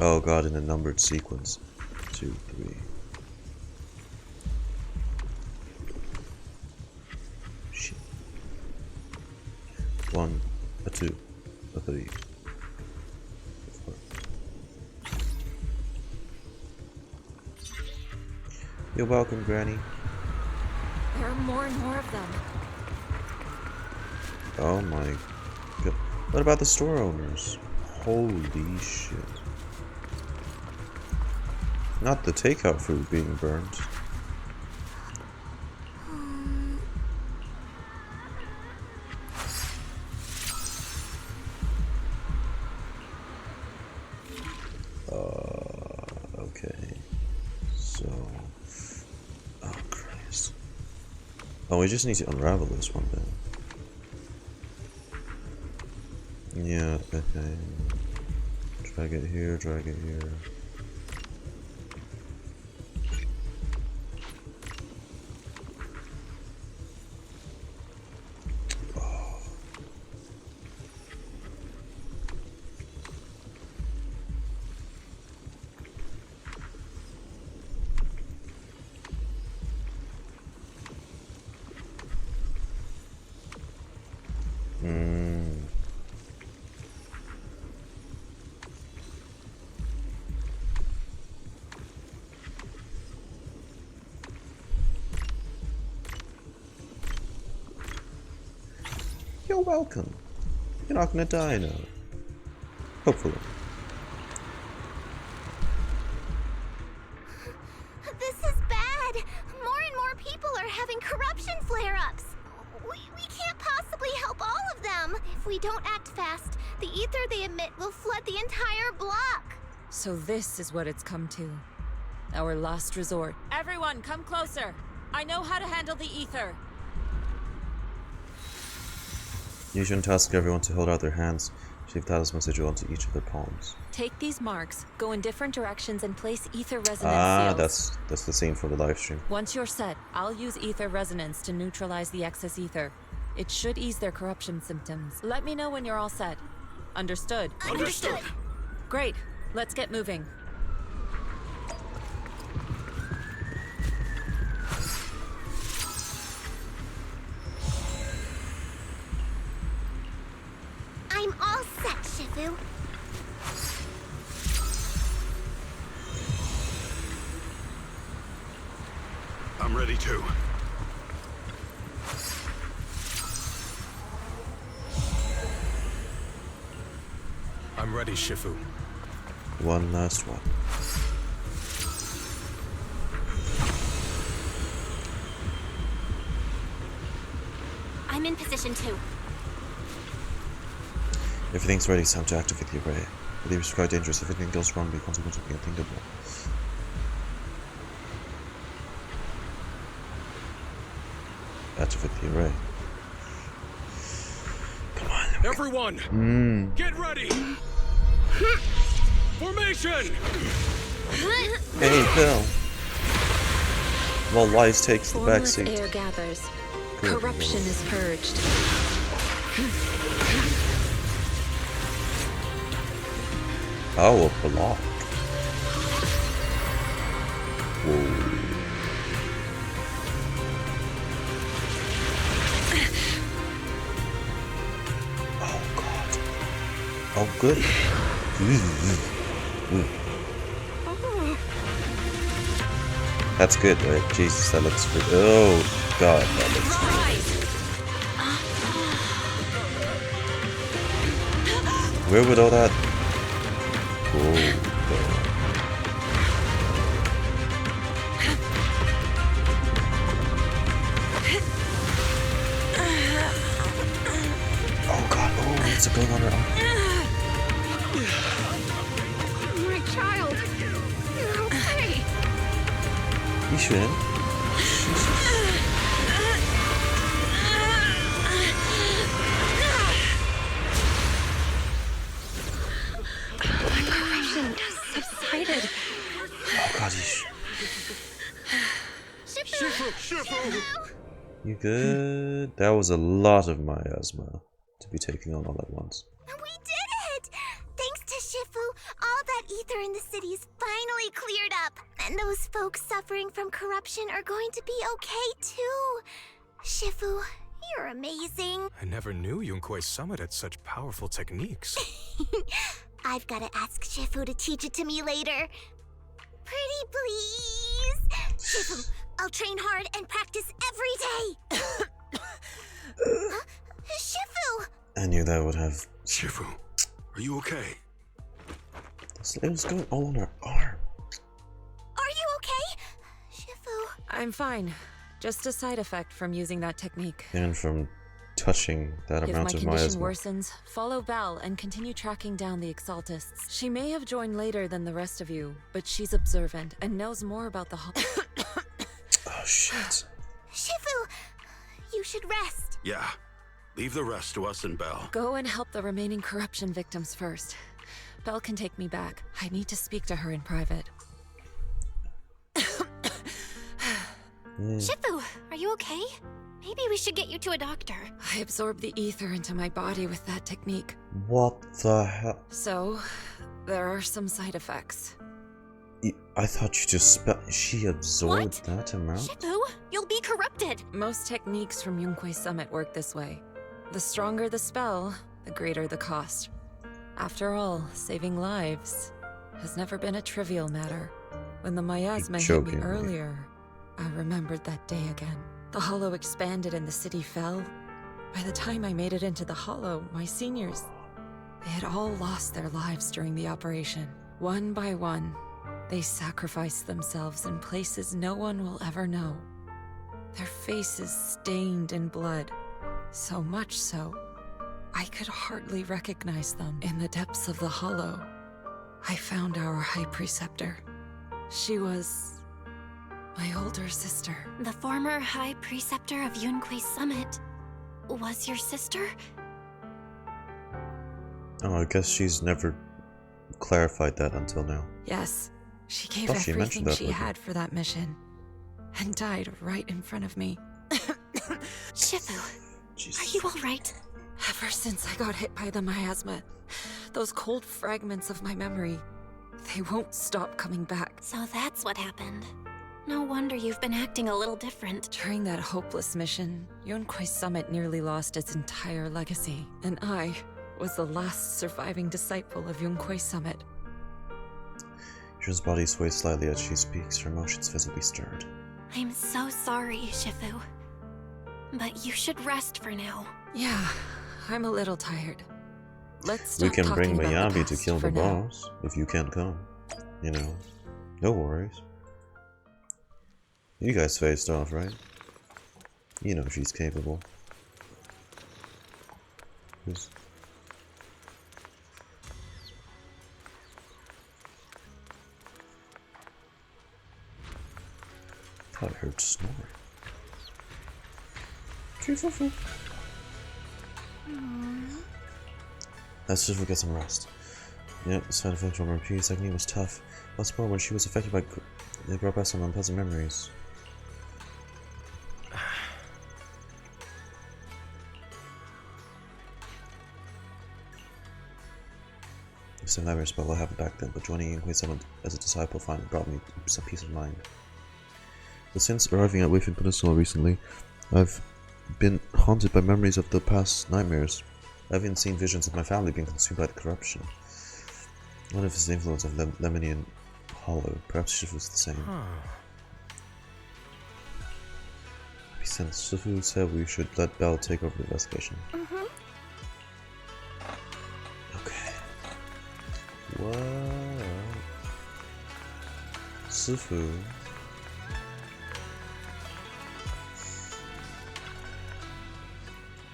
Oh god, in a numbered sequence. 2, 3. Shit. 1, a 2, a 3. 4. You're welcome, Granny. There are more and more of them. Oh my god. What about the store owners? Holy shit. Not the takeout food being burned. Okay. So... Oh Christ. Oh, we just need to unravel this one then. Yeah, okay. Drag it here, drag it here. You're welcome. You're not gonna die now. Hopefully. This is bad. More and more people are having corruption flare-ups. We can't possibly help all of them. If we don't act fast, the ether they emit will flood the entire block. So this is what it's come to. Our last resort. Everyone, come closer. I know how to handle the ether. You shouldn't ask everyone to hold out their hands. Shave talisman sigil onto each of their palms. Take these marks, go in different directions, and place ether resonance seals. That's the same for the live stream. Once you're set, I'll use ether resonance to neutralize the excess ether. It should ease their corruption symptoms. Let me know when you're all set. Understood? Understood. Great. Let's get moving. I'm all set, Shifu. I'm ready too. I'm ready, Shifu. One last one. I'm in position 2. Everything's ready, it's time to activate the array. The array is quite dangerous. If anything goes wrong, the consequence will be unthinkable. Activate the array. Come on. Everyone! Get ready! Formation! Hey, Phil. While Lies takes the Formless backseat. air gathers. Good Corruption Lord. is purged. Oh, a block. Whoa. Oh god. Oh good. That's good, right? Jesus, that looks good. Oh god, that looks good. Where would all that go? Oh god, oh, what's it going on her arm? My child, you're okay. Yixuan? My corruption has subsided. Oh god, Shifu! you good? That was a lot of miasma to be taking on all at once. We did it! Thanks to Shifu, all that ether in the city's finally cleared up. And those folks suffering from corruption are going to be okay too. Shifu, you're amazing. I never knew Yunquei Summit had such powerful techniques. I've got to ask Shifu to teach it to me later. Pretty please. Shifu, I'll train hard and practice every day. Huh? Shifu! I knew that would have. Shifu, are you okay? It was going all on her arm. Are you okay? Shifu. I'm fine. Just a side effect from using that technique. And from touching that If my amount of condition miasma. worsens, follow Belle and continue tracking down the Exaltists. She may have joined later than the rest of you, but she's observant and knows more about the Oh shit. Shifu, you should rest. Yeah. Leave the rest to us and Belle. Go and help the remaining corruption victims first. Belle can take me back. I need to speak to her in private. Shifu, are you okay? Maybe we should get you to a doctor. I absorbed the ether into my body with that technique. What the hell? So, there are some side effects. I thought you just she absorbed What? that amount? Shifu, you'll be corrupted. Most techniques from Yunquei Summit work this way. The stronger the spell, the greater the cost. After all, saving lives has never been a trivial matter. When the miasma hit me joking, right? earlier, I remembered that day again. The hollow expanded and the city fell. By the time I made it into the hollow, my seniors, they had all lost their lives during the operation. One by one, they sacrificed themselves in places no one will ever know. Their faces stained in blood, so much so, I could hardly recognize them. In the depths of the hollow, I found our High Preceptor. She was my older sister. The former High Preceptor of Yunquei Summit was your sister? Oh, I guess she's never clarified that until now. Yes, she gave Thought she mentioned everything that, she but- had for that mission, and died right in front of me. Shifu, Jesus. are you alright? Ever since I got hit by the miasma, those cold fragments of my memory, they won't stop coming back. So that's what happened. No wonder you've been acting a little different. During that hopeless mission, Yunquei Summit nearly lost its entire legacy, and I was the last surviving disciple of Yunquei Summit. Yun's body sways slightly as she speaks, her emotions visibly stirred. I'm so sorry, Shifu. But you should rest for now. Yeah, I'm a little tired. Let's We stop can bring talking about the Miyabi to past kill for the now. boss, if you can't come. You know, no worries. You guys faced off, right? You know she's capable. Just... thought I heard snoring. Jufufu. Let's just get some rest. Yep, the side effect from her previous technique was tough. What's more, when she was affected by they brought back some unpleasant memories. the same nightmares about what happened back then, but joining Ying Hui as a disciple finally brought me some peace of mind. But since arriving at Weifeng Peninsula recently, I've been haunted by memories of the past nightmares. I've even seen visions of my family being consumed by the corruption. What if it's the influence of Lemnian Hollow? Perhaps Shifu was the same. Since Shifu said we should let Belle take over the investigation. Okay. What? Shifu.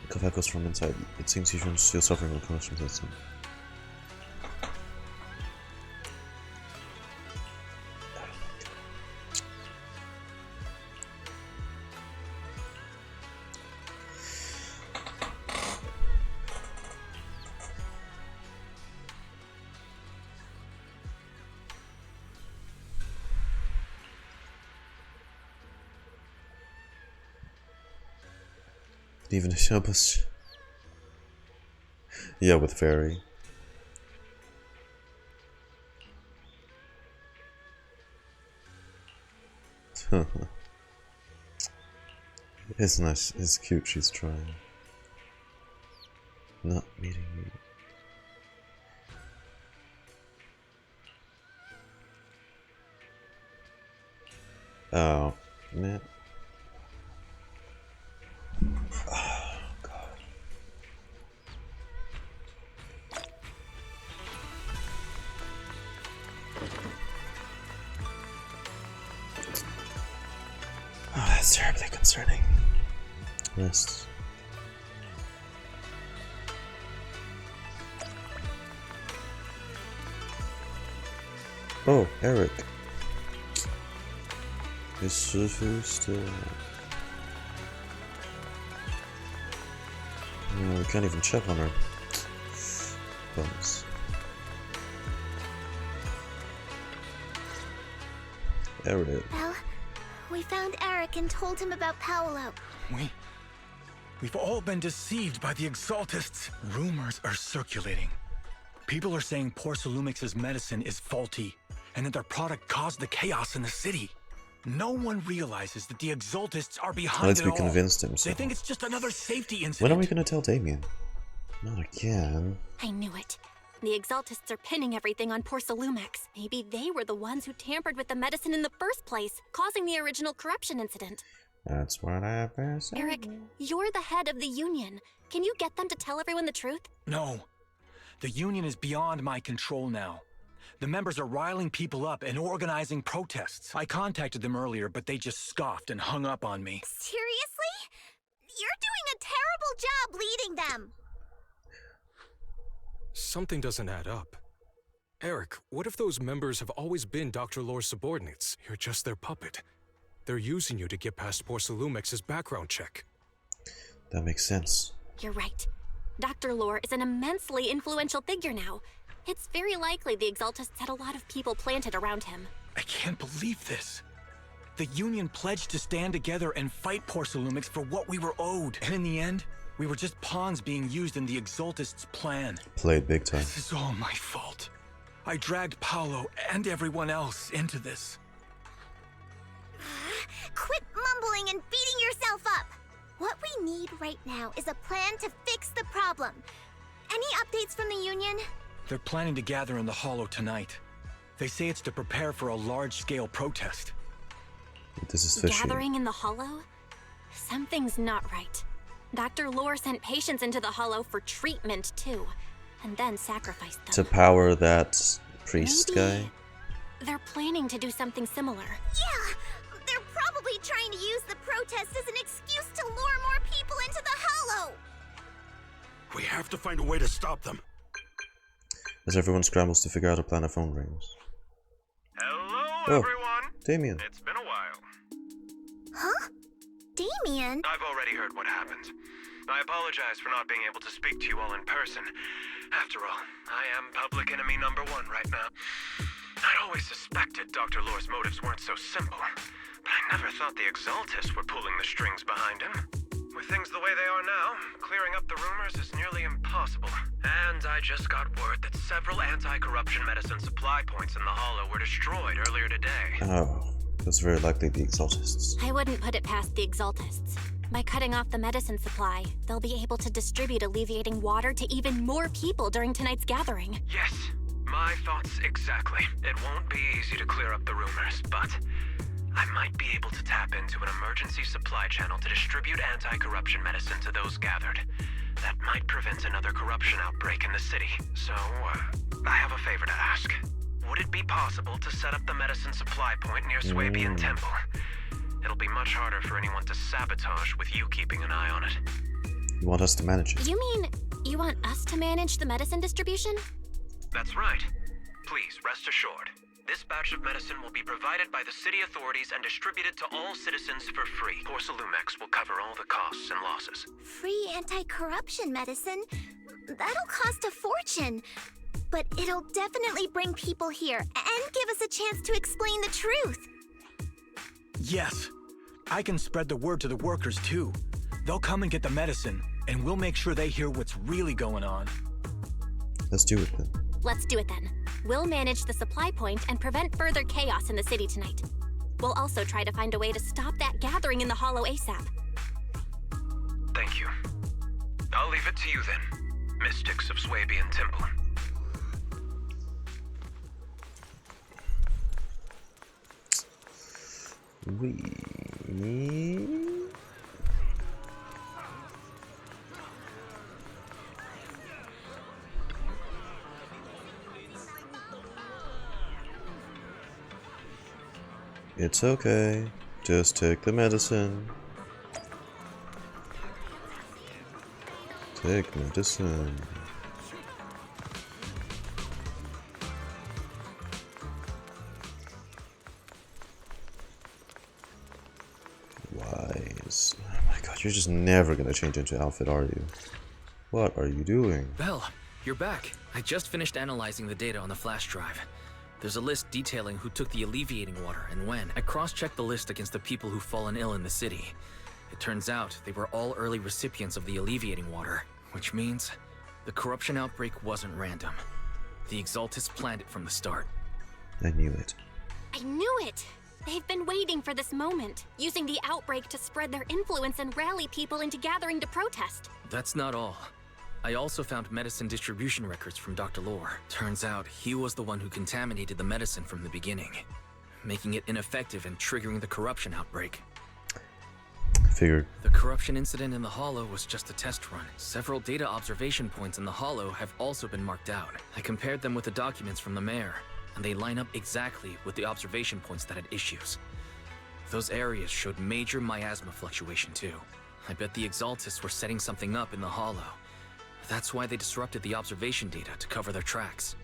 The cover echoes from inside. It seems Yixuan is still suffering from corruption system. Even help us. Yeah, with Fairy. It's nice, it's cute, she's trying. Not meeting me. Oh, man. Oh, God. Oh, that's terribly concerning. Rest. Oh, Eric. Is Shifu still... We can't even check on her. Bums. Eric. Well, we found Eric and told him about Paolo. We've all been deceived by the Exaltists. Rumors are circulating. People are saying Porcelumix's medicine is faulty, and that their product caused the chaos in the city. No one realizes that the Exaltists are behind it all. Let's be convinced him. They think it's just another safety incident. When are we gonna tell Damien? Not again. I knew it. The Exaltists are pinning everything on Porcelumix. Maybe they were the ones who tampered with the medicine in the first place, causing the original corruption incident. That's what I've been saying. Eric, you're the head of the Union. Can you get them to tell everyone the truth? No. The Union is beyond my control now. The members are riling people up and organizing protests. I contacted them earlier, but they just scoffed and hung up on me. Seriously? You're doing a terrible job leading them. Something doesn't add up. Eric, what if those members have always been Dr. Lore's subordinates? You're just their puppet. They're using you to get past Porcelumix's background check. That makes sense. You're right. Dr. Lore is an immensely influential figure now. It's very likely the Exaltists had a lot of people planted around him. I can't believe this. The Union pledged to stand together and fight Porcelumix for what we were owed. And in the end, we were just pawns being used in the Exaltists' plan. Played big time. This is all my fault. I dragged Paolo and everyone else into this. Quit mumbling and beating yourself up. What we need right now is a plan to fix the problem. Any updates from the Union? They're planning to gather in the Hollow tonight. They say it's to prepare for a large-scale protest. This is fishy. Gathering in the Hollow? Something's not right. Dr. Lore sent patients into the Hollow for treatment, too, and then sacrificed them. To power that priest guy? They're planning to do something similar. Yeah! They're probably trying to use the protest as an excuse to lure more people into the Hollow! We have to find a way to stop them. As everyone scrambles to figure out a plan, a phone rings. Hello, everyone! Damien. It's been a while. Huh? Damien? I've already heard what happened. I apologize for not being able to speak to you all in person. After all, I am public enemy #1 right now. I'd always suspected Dr. Lore's motives weren't so simple, but I never thought the Exaltists were pulling the strings behind him. With things the way they are now, clearing clearing up the rumors is nearly impossible. And I just got word that several anti-corruption medicine supply points in the Hollow were destroyed earlier today. Oh, that's very likely the Exaltists. I wouldn't put it past the Exaltists. By cutting off the medicine supply, they'll be able to distribute alleviating water to even more people during tonight's gathering. Yes, my thoughts exactly. It won't be easy to clear up the rumors, but I might be able to tap into an emergency supply channel to distribute anti-corruption medicine to those gathered. That might prevent another corruption outbreak in the city. So, I have a favor to ask. Would it be possible to set up the medicine supply point near Swabian Temple? It'll be much harder for anyone to sabotage with you keeping an eye on it. You want us to manage it? You mean you want us to manage the medicine distribution? That's right. Please, rest assured. This batch of medicine will be provided by the city authorities and distributed to all citizens for free. Porcelumex will cover all the costs and losses. Free anti-corruption medicine? That'll cost a fortune. But it'll definitely bring people here and give us a chance to explain the truth. Yes. I can spread the word to the workers too. They'll come and get the medicine, and we'll make sure they hear what's really going on. Let's do it then. Let's do it then. We'll manage the supply point and prevent further chaos in the city tonight. We'll also try to find a way to stop that gathering in the Hollow ASAP. Thank you. I'll leave it to you then, Mystics of Swabian Temple. It's okay. Just take the medicine. Take medicine. Wise. Oh my god, you're just never gonna change into outfit, are you? What are you doing? Belle, you're back. I just finished analyzing the data on the flash drive. There's a list detailing who took the alleviating water and when. I cross-checked the list against the people who've fallen ill in the city. It turns out they were all early recipients of the alleviating water, which means the corruption outbreak wasn't random. The Exaltists planned it from the start. I knew it. I knew it! They've been waiting for this moment, using the outbreak to spread their influence and rally people into gathering to protest. That's not all. I also found medicine distribution records from Dr. Lore. Turns out he was the one who contaminated the medicine from the beginning, making it ineffective and triggering the corruption outbreak. Figured. The corruption incident in the Hollow was just a test run. Several data observation points in the Hollow have also been marked out. I compared them with the documents from the mayor, and they line up exactly with the observation points that had issues. Those areas showed major miasma fluctuation too. I bet the Exaltists were setting something up in the Hollow. That's why they disrupted the observation data to cover their tracks.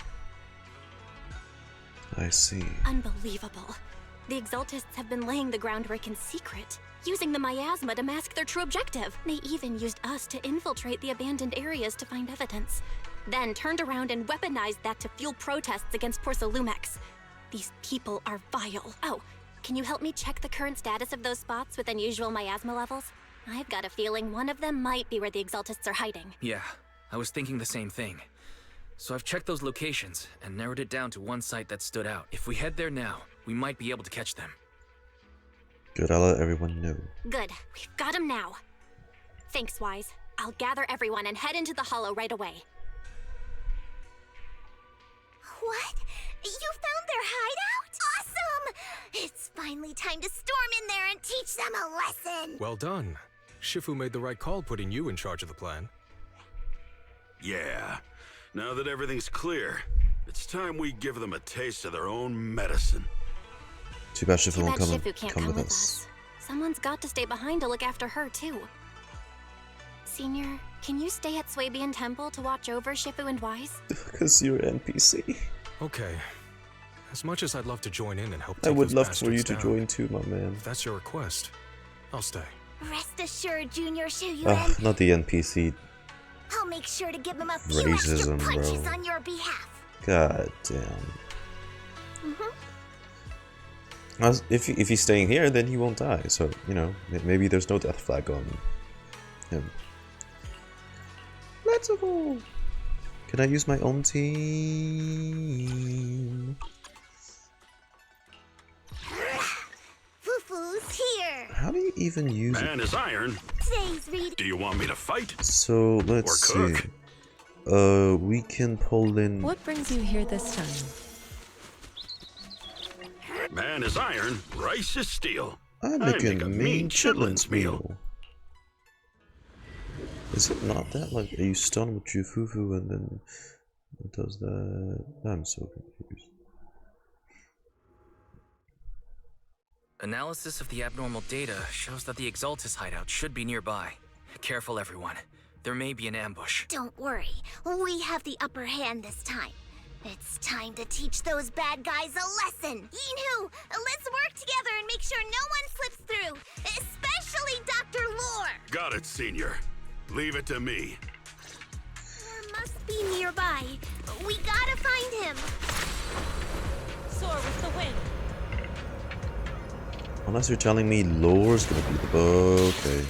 I see. Unbelievable. The Exaltists have been laying the groundwork in secret, using the miasma to mask their true objective. They even used us to infiltrate the abandoned areas to find evidence, then turned around and weaponized that to fuel protests against Porcelumex. These people are vile. Oh, can you help me check the current status of those spots with unusual miasma levels? I've got a feeling one of them might be where the Exaltists are hiding. Yeah, I was thinking the same thing. So I've checked those locations and narrowed it down to one site that stood out. If we head there now, we might be able to catch them. Good, I'll let everyone know. Good, we've got them now. Thanks, Wise. I'll gather everyone and head into the Hollow right away. What? You found their hideout? Awesome! It's finally time to storm in there and teach them a lesson! Well done. Shifu made the right call putting you in charge of the plan. Yeah. Now that everything's clear, it's time we give them a taste of their own medicine. Too bad Shifu won't Shifu can't come with us. Someone's got to stay behind to look after her, too. Senior, can you stay at Swabian Temple to watch over Shifu and Wise? Because you're an NPC. Okay. As much as I'd love to join in and help I take would those love for you bastards to down, join too, my man. if that's your request, I'll stay. Rest assured, Junior Shuyuan. Not the NPC I'll make sure to give them a few racism, extra punches bro. on your behalf. God damn. If he's staying here, then he won't die. So, you know, maybe there's no death flag on him. Let's go! Can I use my own team? Fufu's here. How do you even use Man it? is iron. Today's reading. Do you want me to fight? So let's see. We can pull in. What brings you here this time? Man is iron, rice is steel. I make a mean chitlins meal. Is it not that? Like, are you stunned with jufufu and then it does that? I'm so confused. Analysis of the abnormal data shows that the Exaltus hideout should be nearby. Careful, everyone. There may be an ambush. Don't worry, we have the upper hand this time. It's time to teach those bad guys a lesson. Yinhu, let's work together and make sure no one slips through, especially Dr. Lore. Got it, Senior. Leave it to me. Lore must be nearby. We gotta find him. Soar with the wind. Unless you're telling me Lore's gonna be the okay.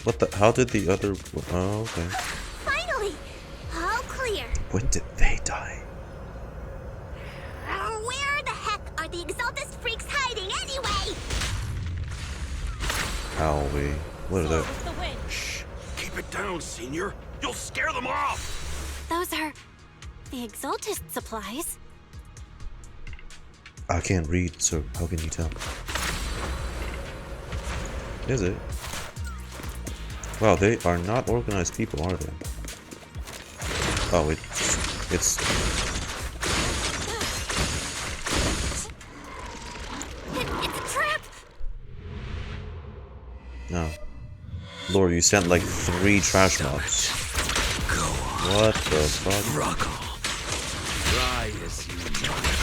What the? How did the other? Oh, okay. Finally, all clear. When did they die? Where the heck are the Exaltus freaks hiding anyway? Owie. What are they? Shh. Keep it down, Senior. You'll scare them off. Those are the Exaltus supplies. I can't read, so how can you tell? Is it? Wow, they are not organized people, are they? Oh, it's It's a trap. no. Lord, you sent like 3 trash mobs. What the fuck? Try as you might.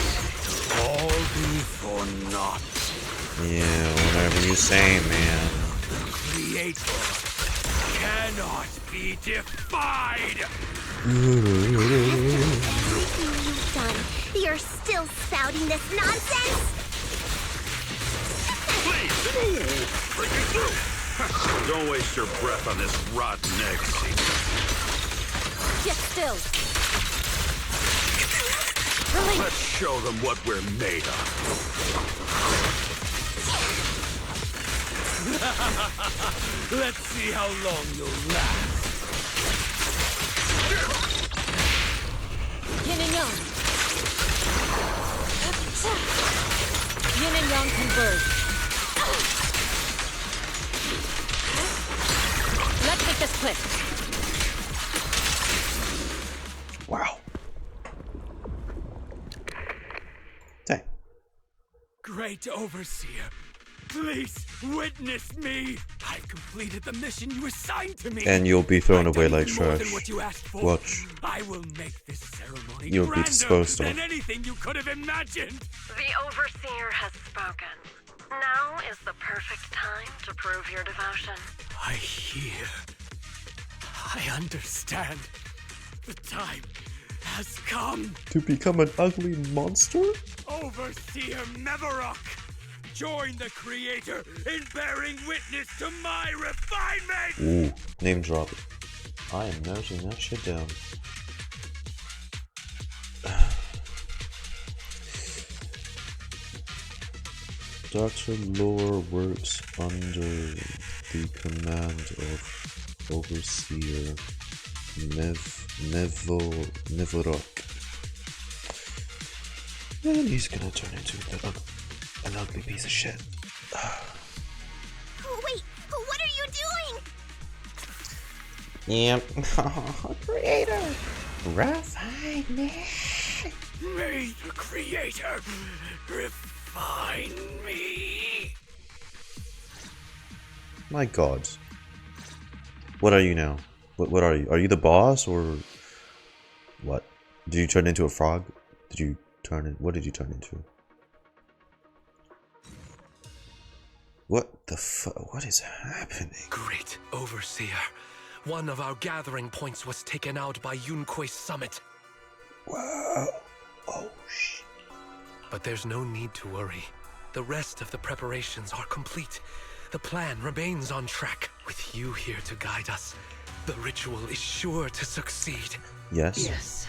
All be for naught. Yeah, whatever you say, man. The Creator cannot be defied. Everything you've done, you're still spouting this nonsense? Please, bring it through. Don't waste your breath on this rotten egg, Senior. Get still. Let's show them what we're made of. Let's see how long you'll last. Yin and yang. Yin and yang converge. Let's make this quick. Wow. Dang. Great Overseer, please witness me. I've completed the mission you assigned to me. And you'll be thrown I've away done like even more trash. than what you asked for. Watch. I will make this ceremony You'll be grander disposed of. than anything you could have imagined. The Overseer has spoken. Now is the perfect time to prove your devotion. I hear. I understand. The time has come. To become an ugly monster? Overseer Mevarok, join the Creator in bearing witness to my refinement! Ooh, name drop. I am noting that shit down. Dr. Lore works under the command of Overseer Mevarok. And he's gonna turn into an ugly piece of shit. Wait, what are you doing? Yep. Creator! Refine me! May the Creator refine me! My god. What are you now? What are you? Are you the boss or what? Did you turn into a frog? Did you turn in? What did you turn into? What the fuck? What is happening? Great Overseer. One of our gathering points was taken out by Yunque's summit. Wow. Oh, shit. But there's no need to worry. The rest of the preparations are complete. The plan remains on track. With you here to guide us, the ritual is sure to succeed. Yes. Yes.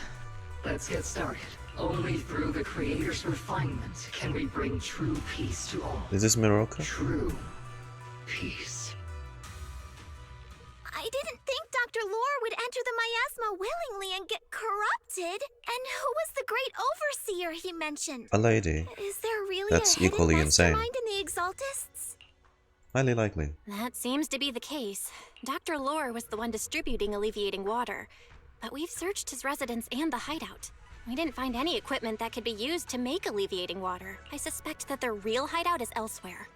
Let's get started. Only through the Creator's refinement can we bring true peace to all. Is this Miroka? True peace. I didn't think Dr. Lore would enter the miasma willingly and get corrupted. And who was the great overseer he mentioned? A lady. Is there really That's a hidden equally insane. mastermind in the Exaltists? Highly likely. That seems to be the case. Dr. Lore was the one distributing alleviating water, but we've searched his residence and the hideout. We didn't find any equipment that could be used to make alleviating water. I suspect that their real hideout is elsewhere.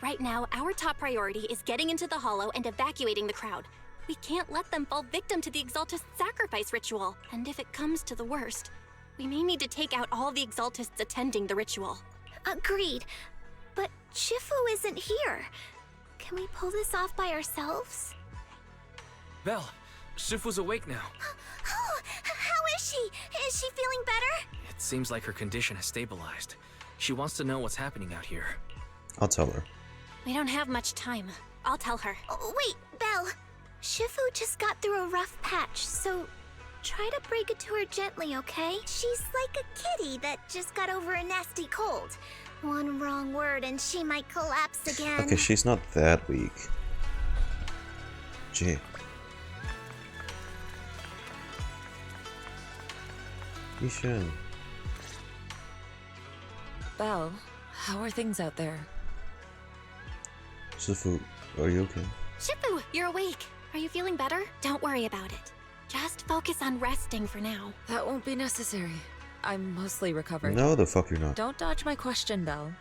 Right now, our top priority is getting into the hollow and evacuating the crowd. We can't let them fall victim to the Exaltist sacrifice ritual. And if it comes to the worst, we may need to take out all the Exaltists attending the ritual. Agreed. But Jufufu isn't here. Can we pull this off by ourselves? Belle, Shifu's awake now. Oh, how is she? Is she feeling better? It seems like her condition has stabilized. She wants to know what's happening out here. I'll tell her. We don't have much time. I'll tell her. Oh, wait, Belle. Jufufu just got through a rough patch, so try to break it to her gently, okay? She's like a kitty that just got over a nasty cold. One wrong word and she might collapse again. Okay, she's not that weak. Gee. Yixuan. Belle, how are things out there? Jufufu, are you okay? Shifu, you're awake. Are you feeling better? Don't worry about it. Just focus on resting for now. That won't be necessary. I'm mostly recovered. No, the fuck you're not. Don't dodge my question, Belle.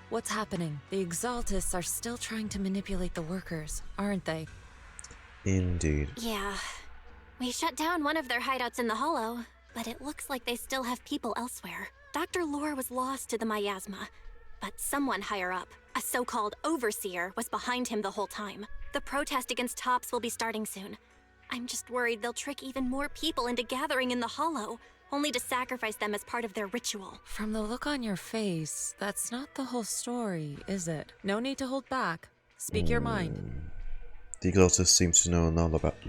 What's happening? The Exaltists are still trying to manipulate the workers, aren't they? Indeed. Yeah. We shut down one of their hideouts in the hollow, but it looks like they still have people elsewhere. Dr. Lore was lost to the miasma, but someone higher up, a so-called overseer, was behind him the whole time. The protest against Tops will be starting soon. I'm just worried they'll trick even more people into gathering in the hollow, only to sacrifice them as part of their ritual. From the look on your face, that's not the whole story, is it? No need to hold back. Speak your mind. The Exaltist seems to know a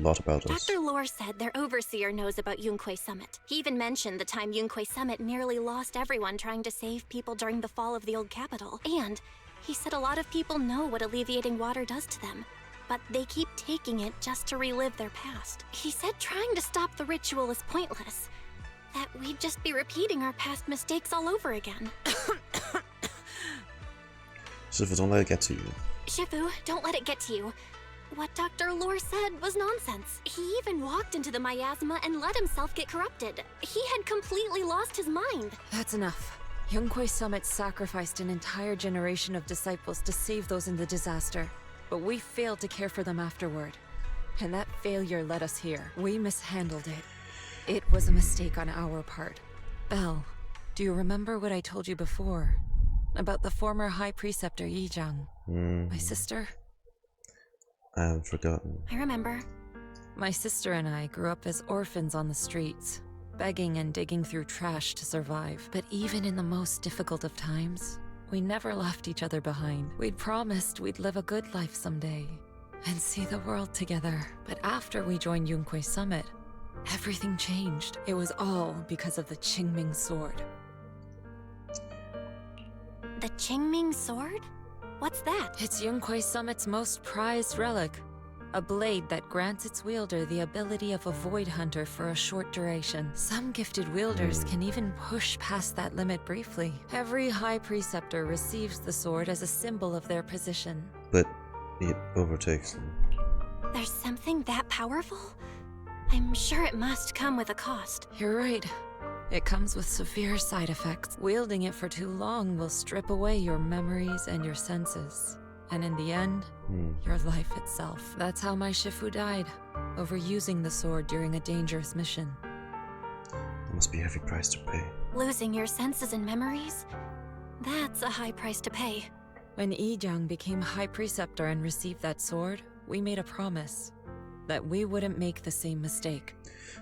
lot about us. Dr. Lore said their overseer knows about Yunque Summit. He even mentioned the time Yunque Summit nearly lost everyone trying to save people during the fall of the old capital. And he said a lot of people know what alleviating water does to them, but they keep taking it just to relive their past. He said trying to stop the ritual is pointless, that we'd just be repeating our past mistakes all over again. Shifu, don't let it get to you. Shifu, don't let it get to you. What Dr. Lore said was nonsense. He even walked into the miasma and let himself get corrupted. He had completely lost his mind. That's enough. Yunque Summit sacrificed an entire generation of disciples to save those in the disaster, but we failed to care for them afterward. And that failure led us here. We mishandled it. It was a mistake on our part. Belle, do you remember what I told you before? About the former High Preceptor Yizhang? My sister? I haven't forgotten. I remember. My sister and I grew up as orphans on the streets, begging and digging through trash to survive. But even in the most difficult of times, we never left each other behind. We'd promised we'd live a good life someday and see the world together. But after we joined Yunque Summit, everything changed. It was all because of the Qingming sword. The Qingming sword? What's that? It's Yunque Summit's most prized relic. A blade that grants its wielder the ability of a void hunter for a short duration. Some gifted wielders can even push past that limit briefly. Every High Preceptor receives the sword as a symbol of their position. But it overtakes them. There's something that powerful? I'm sure it must come with a cost. You're right. It comes with severe side effects. Wielding it for too long will strip away your memories and your senses. And in the end, your life itself. That's how my Shifu died, overusing the sword during a dangerous mission. There must be a heavy price to pay. Losing your senses and memories? That's a high price to pay. When Yijang became High Preceptor and received that sword, we made a promise that we wouldn't make the same mistake.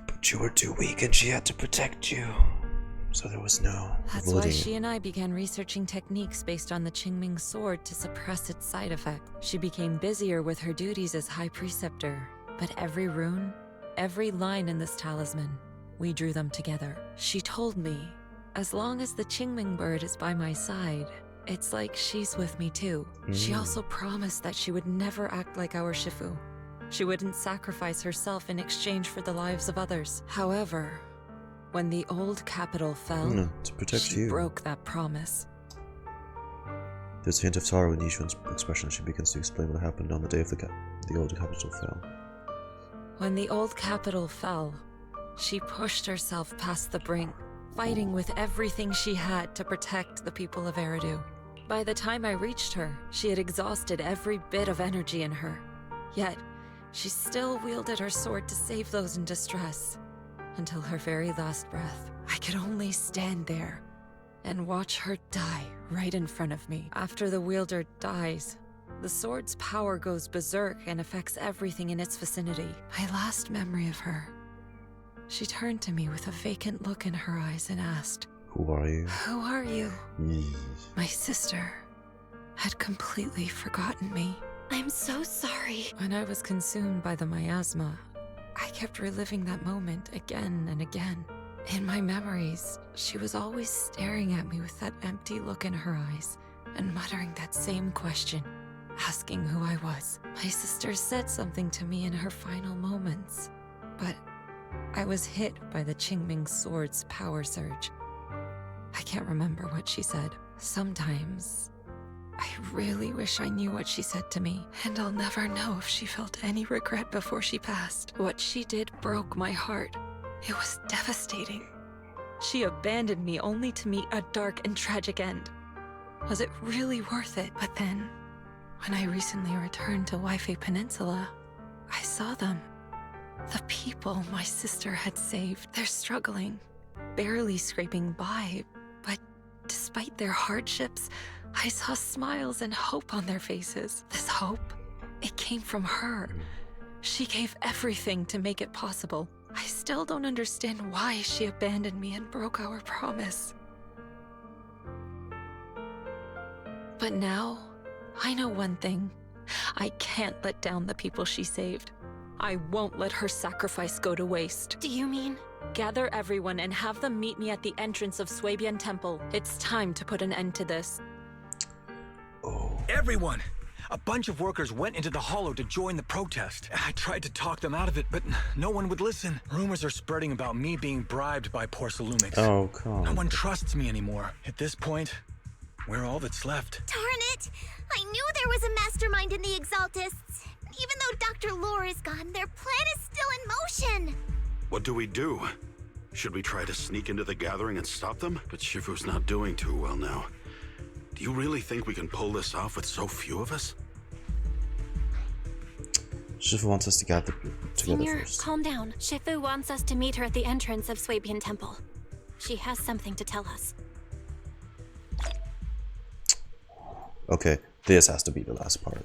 But you were too weak and she had to protect you. So there was no That's avoiding why it. she and I began researching techniques based on the Qingming sword to suppress its side effect. She became busier with her duties as High Preceptor, but every rune, every line in this talisman, we drew them together. She told me, as long as the Qingming bird is by my side, it's like she's with me too. She also promised that she would never act like our Shifu. She wouldn't sacrifice herself in exchange for the lives of others. However, when the old capital fell, to protect she you. broke that promise. There's a hint of sorrow in Yixuan's expression. She begins to explain what happened on the day of the old capital fell. When the old capital fell, she pushed herself past the brink, fighting with everything she had to protect the people of Eridu. By the time I reached her, she had exhausted every bit of energy in her. Yet, she still wielded her sword to save those in distress. Until her very last breath, I could only stand there and watch her die right in front of me. After the wielder dies, the sword's power goes berserk and affects everything in its vicinity. My last memory of her, she turned to me with a vacant look in her eyes and asked, Who are you? Who are you? My sister had completely forgotten me. I'm so sorry. When I was consumed by the miasma, I kept reliving that moment again and again. In my memories, she was always staring at me with that empty look in her eyes and muttering that same question, asking who I was. My sister said something to me in her final moments, but I was hit by the Qingming sword's power surge. I can't remember what she said. Sometimes, I really wish I knew what she said to me, and I'll never know if she felt any regret before she passed. What she did broke my heart. It was devastating. She abandoned me only to meet a dark and tragic end. Was it really worth it? But then, when I recently returned to Waifei Peninsula, I saw them. The people my sister had saved. They're struggling, barely scraping by, but despite their hardships, I saw smiles and hope on their faces. This hope, it came from her. She gave everything to make it possible. I still don't understand why she abandoned me and broke our promise. But now, I know one thing. I can't let down the people she saved. I won't let her sacrifice go to waste. Do you mean? Gather everyone and have them meet me at the entrance of Suibian Temple. It's time to put an end to this. Everyone! A bunch of workers went into the hollow to join the protest. I tried to talk them out of it, but no one would listen. Rumors are spreading about me being bribed by Porcelumix. Oh, come on. No one trusts me anymore. At this point, we're all that's left. Darn it! I knew there was a mastermind in the Exaltists. Even though Dr. Lore is gone, their plan is still in motion. What do we do? Should we try to sneak into the gathering and stop them? But Shifu's not doing too well now. Do you really think we can pull this off with so few of us? Shifu wants us to gather together Senior, first. calm down. Shifu wants us to meet her at the entrance of Suibian Temple. She has something to tell us. Okay, this has to be the last part.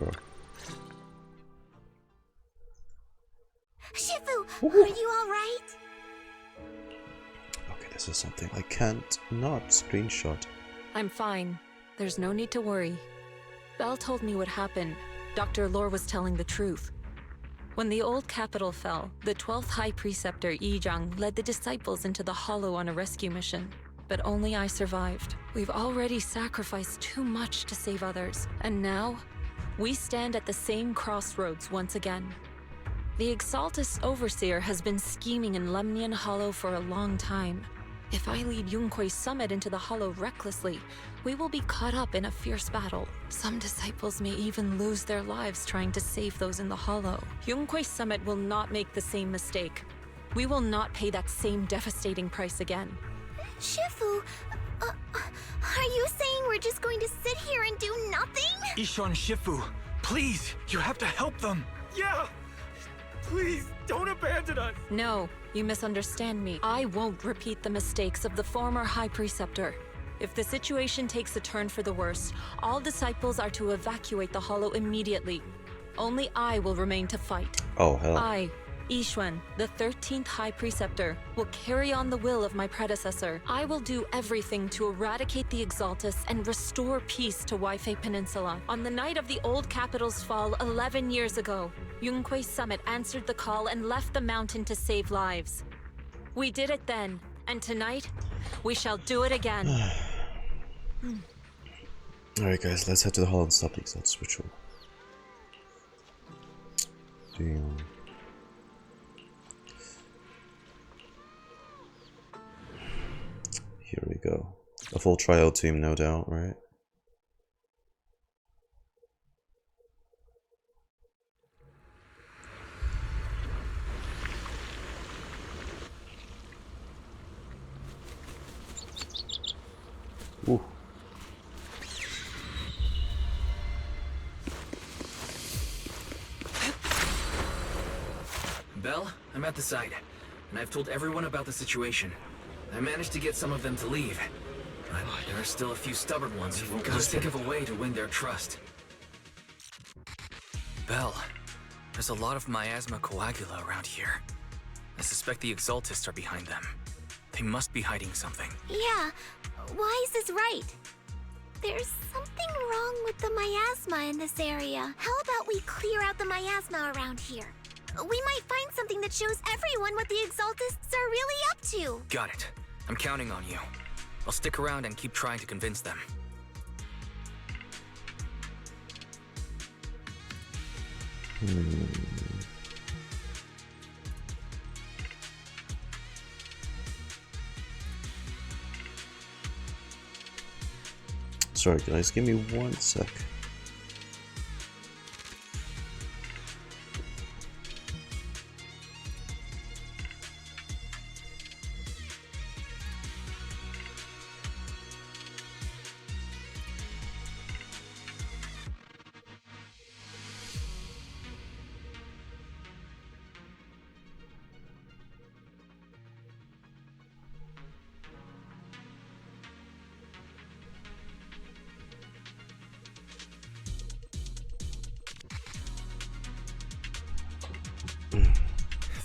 Bro. Shifu, are you alright? Okay, this is something I can't not screenshot. I'm fine. There's no need to worry. Belle told me what happened. Dr. Lore was telling the truth. When the old capital fell, the 12th High Preceptor Yijang led the disciples into the hollow on a rescue mission. But only I survived. We've already sacrificed too much to save others, and now we stand at the same crossroads once again. The Exaltus Overseer has been scheming in Lemnian Hollow for a long time. If I lead Yunque's summit into the hollow recklessly, we will be caught up in a fierce battle. Some disciples may even lose their lives trying to save those in the hollow. Yunque's summit will not make the same mistake. We will not pay that same devastating price again. Shifu, Are you saying we're just going to sit here and do nothing? Yixuan Shifu, please, you have to help them. Yeah! Please, don't abandon us! No, you misunderstand me. I won't repeat the mistakes of the former High Preceptor. If the situation takes a turn for the worse, all disciples are to evacuate the Hollow immediately. Only I will remain to fight. Oh, hell. I, Yixuan, the 13th High Preceptor, will carry on the will of my predecessor. I will do everything to eradicate the Exaltus and restore peace to Waifei Peninsula. On the night of the old capital's fall 11 years ago, Yunquei Summit answered the call and left the mountain to save lives. We did it then, and tonight, we shall do it again. Alright guys, let's head to the hall and stop the Exaltus ritual. Damn. Here we go. A full trial team, no doubt, right? Ooh. Belle, I'm at the site, and I've told everyone about the situation. I managed to get some of them to leave, but there are still a few stubborn ones who won't think of a way to win their trust. Belle, there's a lot of miasma coagula around here. I suspect the Exaltists are behind them. They must be hiding something. Yeah, why is this right? There's something wrong with the miasma in this area. How about we clear out the miasma around here? We might find something that shows everyone what the Exaltists are really up to. Got it. I'm counting on you. I'll stick around and keep trying to convince them. Sorry guys, give me 1 sec.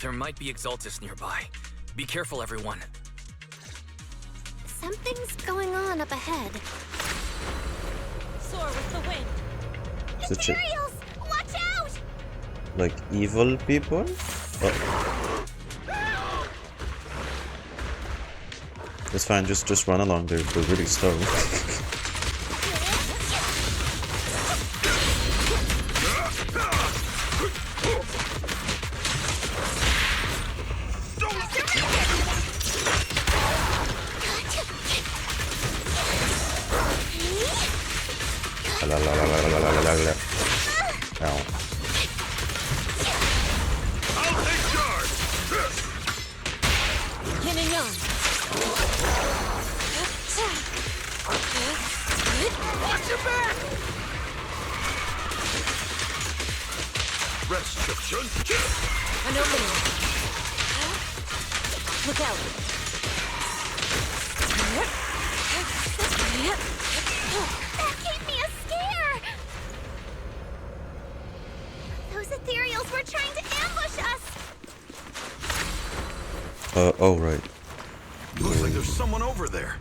There might be Exaltists nearby. Be careful, everyone. Something's going on up ahead. Soar with the wind. Materials! Watch out! Like evil people? Oh. It's fine, just run along, they're really slow. Ow. I'll take charge! Yin and yang. Watch your back! Restriction! An opening. Look out. That gave me a scare! Those ethereals were trying to ambush us! Oh right. Looks like there's someone over there.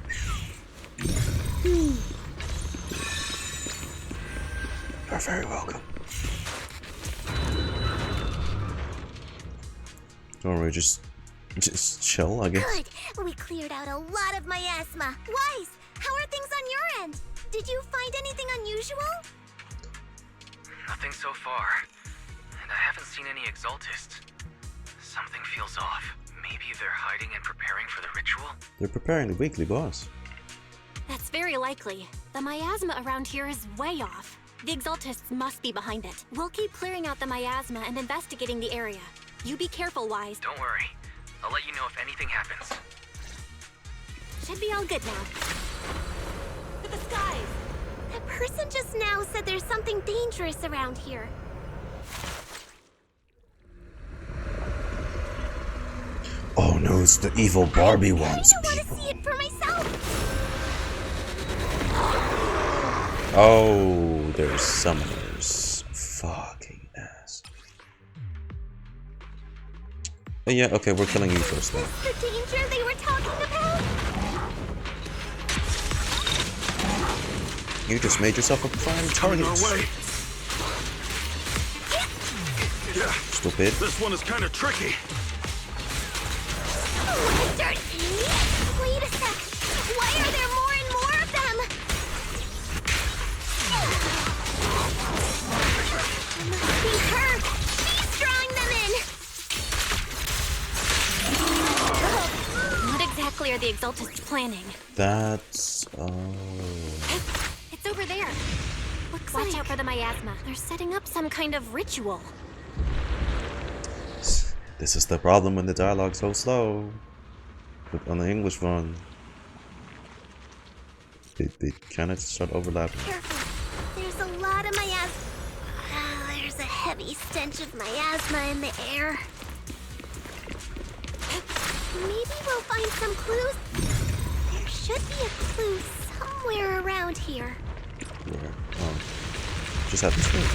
You're very welcome. Don't worry, just chill, I guess. Good! We cleared out a lot of miasma. Wise, how are things on your end? Did you find anything unusual? Nothing so far. And I haven't seen any Exaltists. Something feels off. Maybe they're hiding and preparing for the ritual? They're preparing the weekly boss. That's very likely. The miasma around here is way off. The Exaltists must be behind it. We'll keep clearing out the miasma and investigating the area. You be careful, Wise. Don't worry. I'll let you know if anything happens. Should be all good now. the skies! That person just now said there's something dangerous around here. Oh no, it's the evil Barbie ones. I want to see it for myself. Oh, there's summoners. Fucking ass. Oh yeah, okay, we're killing you first now. Is this the danger they were talking about? You just made yourself a prime target. Yeah. Stupid. This one is kind of tricky. Oh, dirt! Wait a sec. Why are there more and more of them? I must be hurt. She's drawing them in. What exactly are the Exaltists planning? That's It's over there. Watch out for the miasma. They're setting up some kind of ritual. This is the problem when the dialogue's so slow. But on the English one, they kind of start overlapping. Careful. There's a lot of miasma. There's a heavy stench of miasma in the air. Maybe we'll find some clues. There should be a clue somewhere around here. Where? Oh. Just have this thing.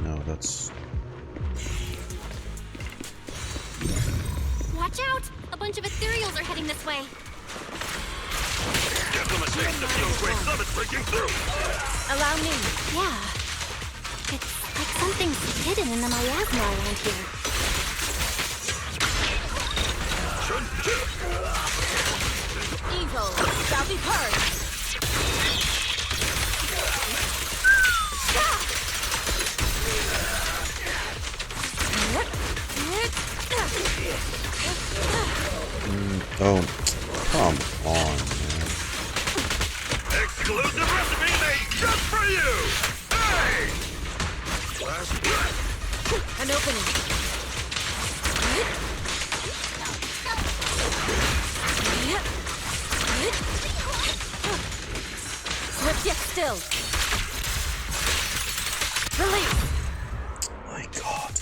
No, that's... Watch out! A bunch of ethereals are heading this way. Give them a taste of the great summit breaking through! Allow me. Yeah. It's like something's hidden in the miasma around here. Evil shall be purged. Oh, come on, man. Exclusive recipe made just for you! Hey! Last breath. An opening. Slip yet still. Release. My God.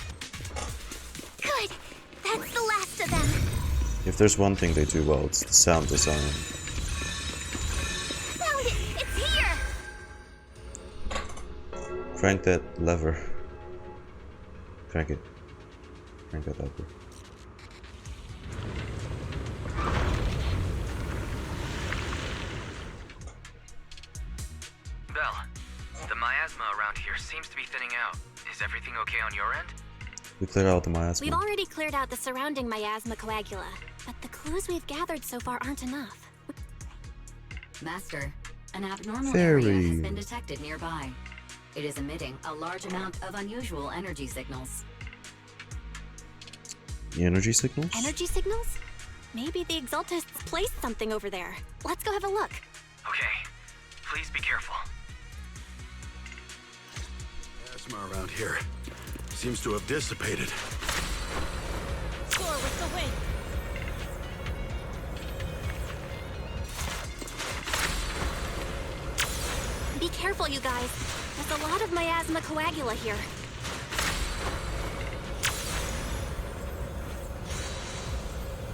Good. That's the last of them. If there's one thing they do well, it's the sound design. Found it. It's here. Crank that lever. Crank it. Crank that lever. Belle, the miasma around here seems to be thinning out. Is everything okay on your end? We cleared out the miasma. We've already cleared out the surrounding miasma coagula, but the clues we've gathered so far aren't enough. Master, an abnormal Fairy. area has been detected nearby. It is emitting a large amount of unusual energy signals. The energy signals? Energy signals? Maybe the Exaltists placed something over there. Let's go have a look. Okay, please be careful. Asthma around here seems to have dissipated. Soar with the wind. Be careful, you guys. There's a lot of miasma coagula here.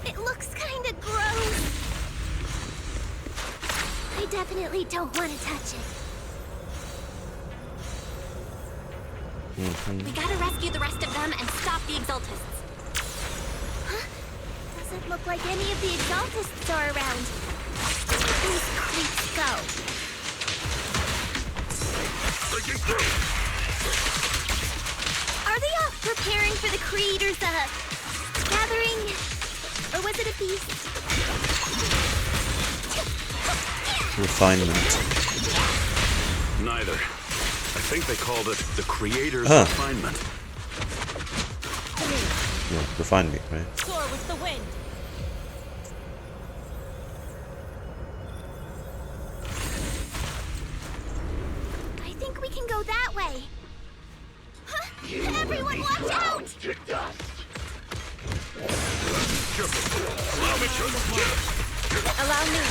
It looks kind of gross. I definitely don't want to touch it. We gotta rescue the rest of them and stop the Exaltists. Huh? Doesn't look like any of the Exaltists are around. Where did these creeps go? Breaking through! Are they off preparing for the Creator's, gathering? Or was it a feast? Refinement. Neither. I think they called it the Creator's refinement. Yeah, refine me, right? Soar with the wind. I think we can go that way. Huh? Everyone watch out! To dust. careful. Allow me to... Allow me.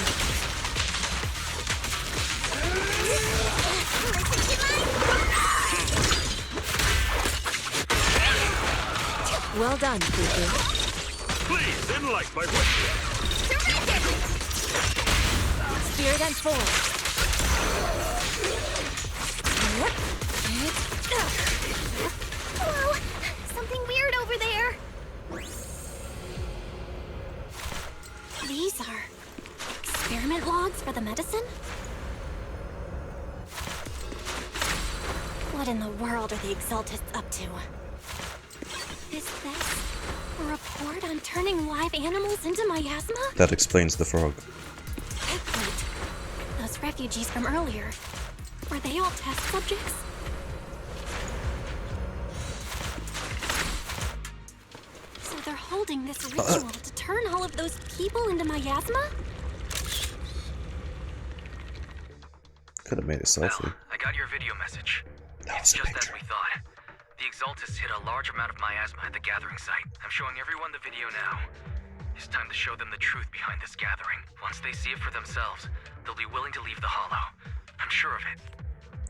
Well done, Fufu. Please, enlighten my way. Spirit and force. Whoa! Something weird over there. These are experiment logs for the medicine? What in the world are the Exaltists up to? Is this a report on turning live animals into miasma? That explains the frog. Wait, those refugees from earlier, were they all test subjects? So they're holding this ritual to turn all of those people into miasma? Could have made a selfie. I got your video message. It's just as we thought. The Exaltists hit a large amount of miasma at the gathering site. I'm showing everyone the video now. It's time to show them the truth behind this gathering. Once they see it for themselves, they'll be willing to leave the Hollow. I'm sure of it.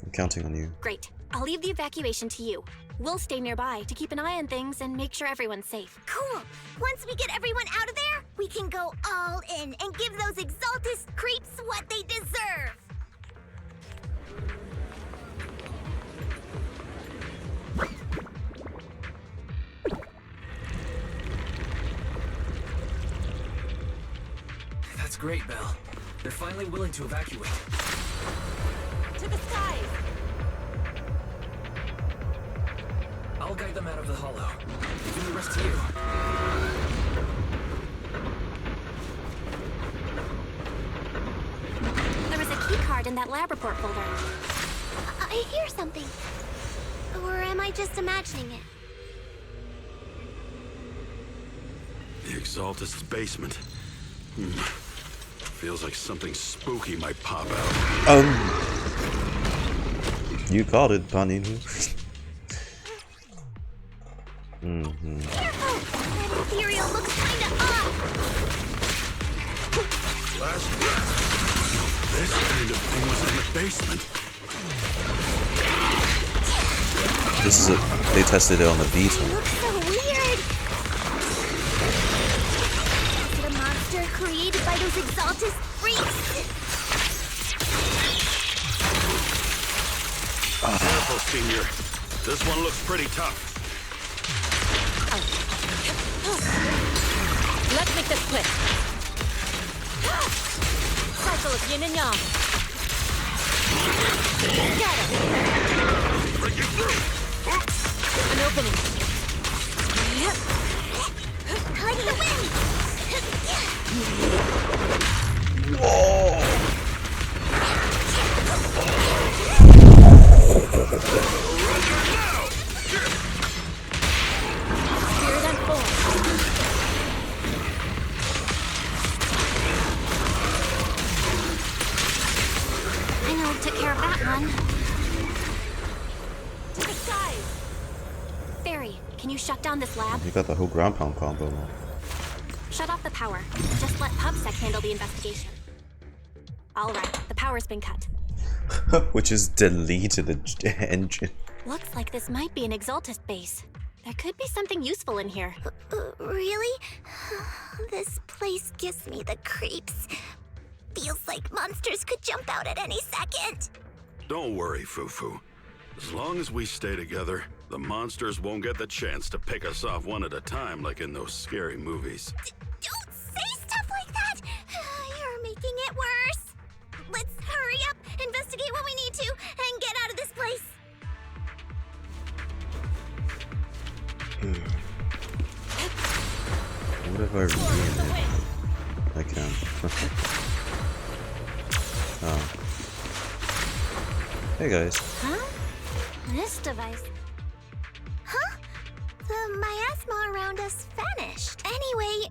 I'm counting on you. Great. I'll leave the evacuation to you. We'll stay nearby to keep an eye on things and make sure everyone's safe. Cool. Once we get everyone out of there, we can go all in and give those Exaltist creeps what they deserve. That's great, Belle. They're finally willing to evacuate. To the skies! I'll guide them out of the Hollow. Leaving the rest to you. There was a key card in that lab report folder. I hear something. Or am I just imagining it? The Exaltist's basement. Feels like something spooky might pop out. You called it, Paninu. Careful! That ethereal looks kinda off! Last breath. This kind of thing was in the basement. This is they tested it on the beetle. It looks so weird! Is it a monster created by those Exaltist freaks? Careful, Senior. This one looks pretty tough. Let's make this quick. Cycle of yin and yang. Get it. Breaking through. An opening. Like the wind! Spirit and force. I know who took care of that one. To the skies! Fairy, can you shut down this lab? You got the whole ground pound combo now. Shut off the power. Just let PubSec handle the investigation. Alright, the power's been cut. Which is deleted the engine. Looks like this might be an Exaltist base. There could be something useful in here. Really? This place gives me the creeps. Feels like monsters could jump out at any second. Don't worry, Fufu. As long as we stay together, the monsters won't get the chance to pick us off one at a time like in those scary movies. Don't say stuff like that! You're making it worse. Let's hurry up, investigate what we need to, and get out of this place. What if I rename it? I can. Oh. Hey guys. Huh? This device. Huh? The miasma around us vanished. Anyway,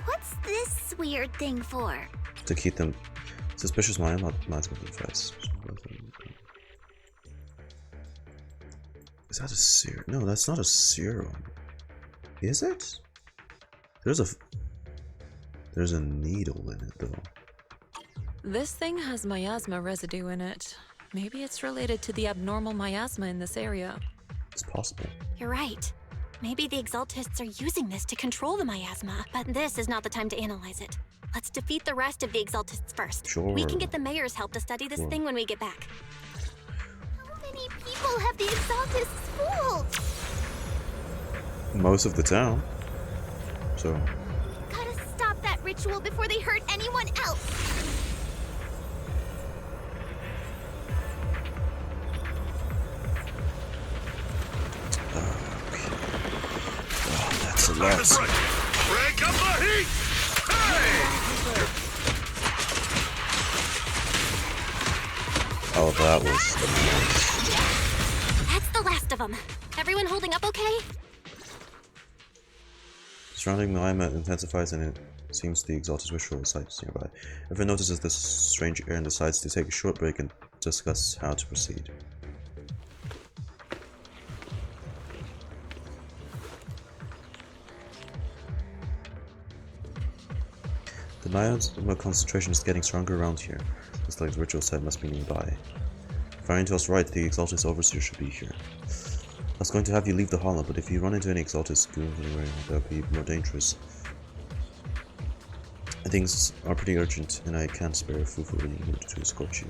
what's this weird thing for? To keep them suspicious miasma device. Is that a serum? No, that's not a serum. Is it? There's a There's a needle in it, though. This thing has miasma residue in it. Maybe it's related to the abnormal miasma in this area. It's possible. You're right. Maybe the Exaltists are using this to control the miasma, but this is not the time to analyze it. Let's defeat the rest of the Exaltists first. Sure. We can get the mayor's help to study this thing when we get back. How many people have the Exaltists fooled? Most of the town. So. Gotta stop that ritual before they hurt anyone else. That's a lot. Break up the heat! Hey! Oh, that was nice. That's the last of them. Everyone holding up okay? Surrounding miasma intensifies and it seems the Exalted ritual site is nearby. Everyone notices this strange air and decides to take a short break and discuss how to proceed. The miasma concentration is getting stronger around here. Looks like the ritual site must be nearby. Firing to us right, the Exalted Overseer should be here. I was going to have you leave the hollow, but if you run into any Exalted goons anywhere, that would be more dangerous. Things are pretty urgent, and I can't spare a fufu in order to escort you.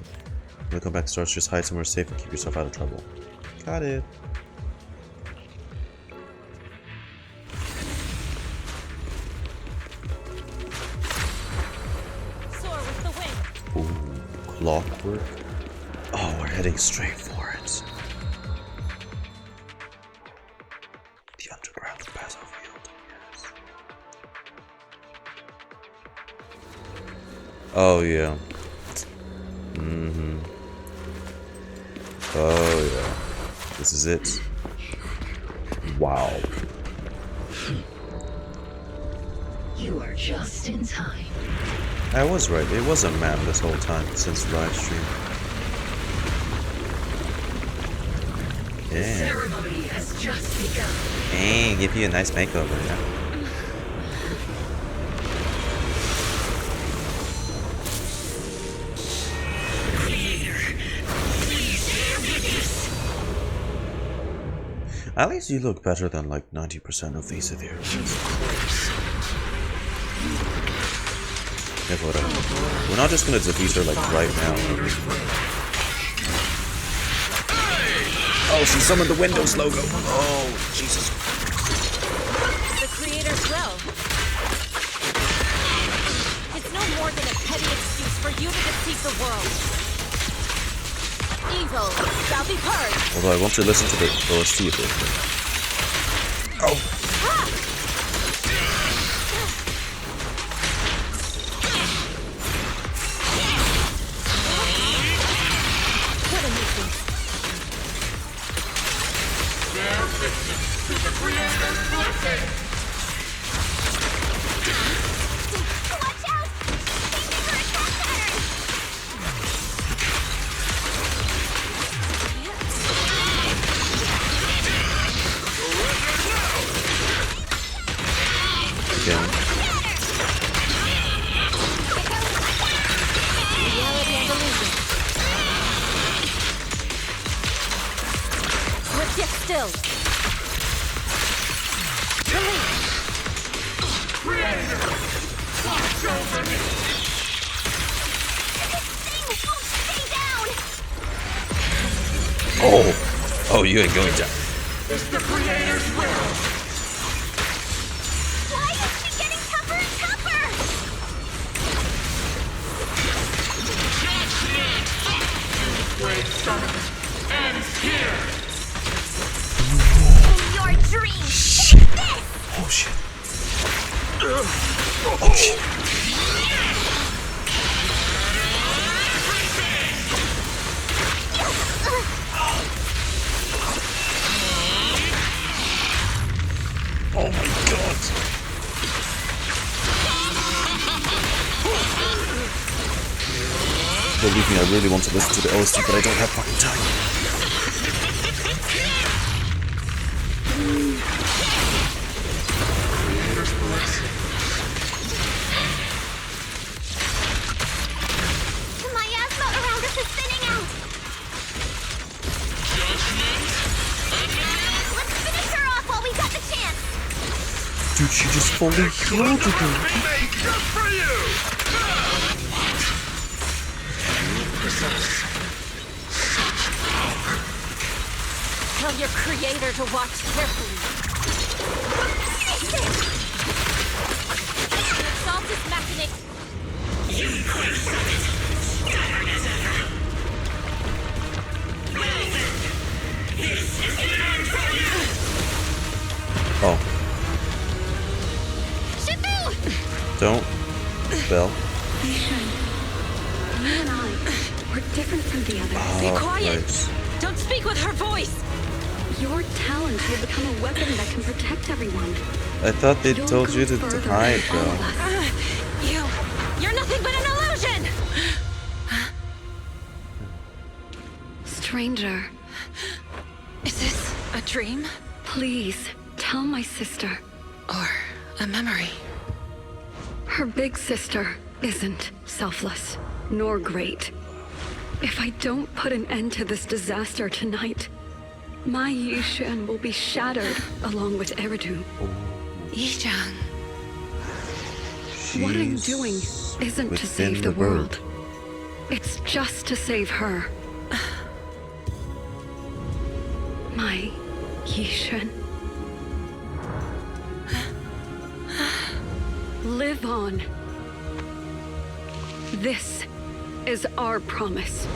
When I come back to start, just hide somewhere safe and keep yourself out of trouble. Got it. Ooh, clockwork. Oh, we're heading straight for it. The underground battlefield, yes. Oh yeah. Oh yeah. This is it. Wow. You are just in time. I was right, it was a man this whole time since the live stream. Yeah. Ceremony has just begun. Hey, give you a nice makeover, yeah. At least you look better than like 90% of these of yours. Yeah, whatever. We're not just gonna defeat her like right now. Oh, she summoned the Windows logo. Oh, Jesus. The Creator's will. It's no more than a petty excuse for you to deceive the world. Evil shall be purged. Although I want to listen to the OST a bit. Oh. Oh, you ain't going down. It's the Creator's will. Why is she getting tougher and tougher? Great summon ends here. In your dream. Shit. Oh shit. Oh shit. Oh my god! Believe me, I really want to listen to the OST, but I don't have fucking time. Dude, she just fully healed him. Just for you! Tell your creator to watch carefully. The assault is machinate. Stubborn as ever. Well then, this is the end for you! Oh. Shifu! Don't. Bell. Yixuan, you and I, we're different from the others. Oh, Be quiet! Christ. Don't speak with her voice! Your talent will become a weapon that can protect everyone. I thought they You'll told go you to further hide, than all bro. of us. You're nothing but an illusion! Stranger. Is this a dream? Please, tell my sister. Or a memory? Her big sister isn't selfless, nor great. If I don't put an end to this disaster tonight, my Yixuan will be shattered along with Eridu. Yixuan. What I'm doing isn't to save the world. It's just to save her. My Yixuan. Live on. This is our promise.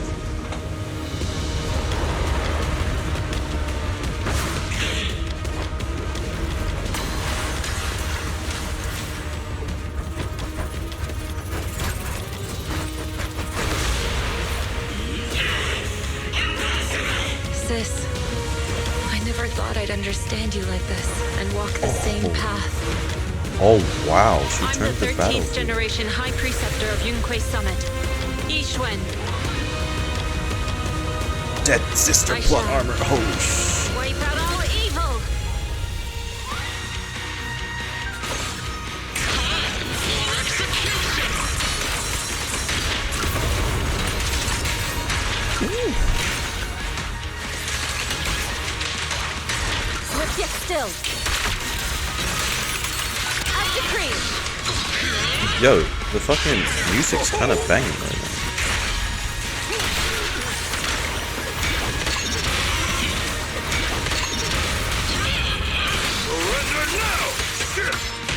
Sis, I never thought I'd understand you like this and walk the same path. Oh wow, she I'm turned the the battle. 13th generation High Preceptor of Yunquei Summit, Yixuan. Dead sister plot armor. Holy sh! Wipe out all evil! Let's get still. As decreed. Yo, the fucking music's kind of banging right now. Surrender now!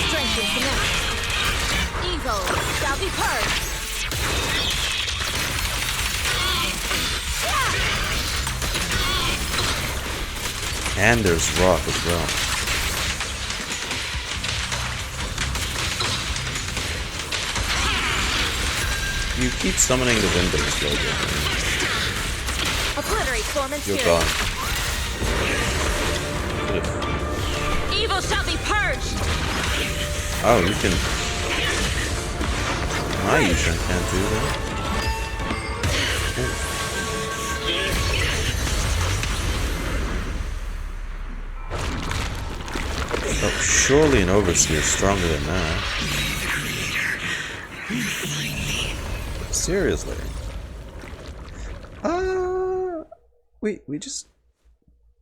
Strength is the next. Evil shall be purged. And there's rock as well. You keep summoning the windows, logo. Obliterate form and You're spirit. gone. Could've- Evil shall be purged. Oh, you can. My Yixuan can't do that. Oh, surely an overseer is stronger than that. Seriously.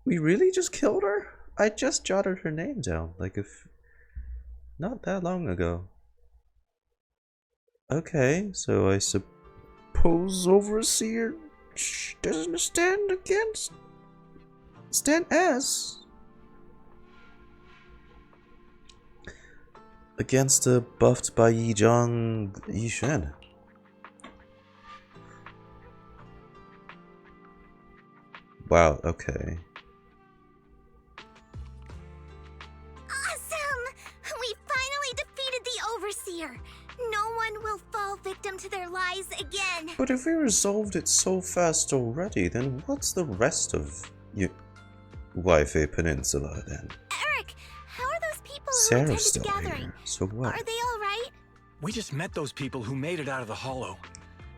We really just killed her? I just jotted her name down, like not that long ago. Okay, so I suppose overseer doesn't stand against the buffed by Yixuan. Wow, okay. Awesome! We finally defeated the Overseer. No one will fall victim to their lies again. But if we resolved it so fast already, then what's the rest of Wi-Fi Peninsula then? Eric, how are those people who Sarah's attended still the gathering? here, so what? Are they all right? We just met those people who made it out of the hollow.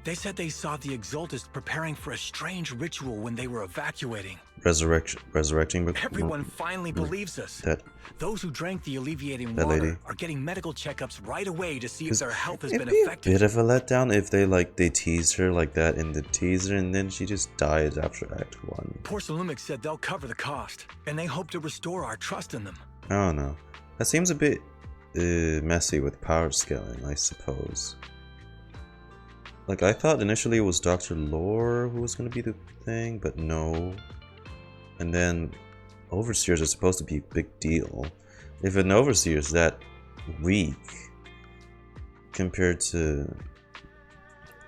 They said they saw the Exaltists preparing for a strange ritual when they were evacuating. Resurrecting. Everyone finally believes us. Those who drank the alleviating that water lady. are getting medical checkups right away to see if their health has It'd been be affected. a bit of a letdown if they teased her like that in the teaser and then she just died after Act 1. Porcellumic said they'll cover the cost, and they hope to restore our trust in them. I don't know. That seems a bit messy with power scaling, I suppose. Like, I thought initially it was Dr. Lore who was going to be the thing, but no. And then Overseers are supposed to be a big deal. If an Overseer is that weak compared to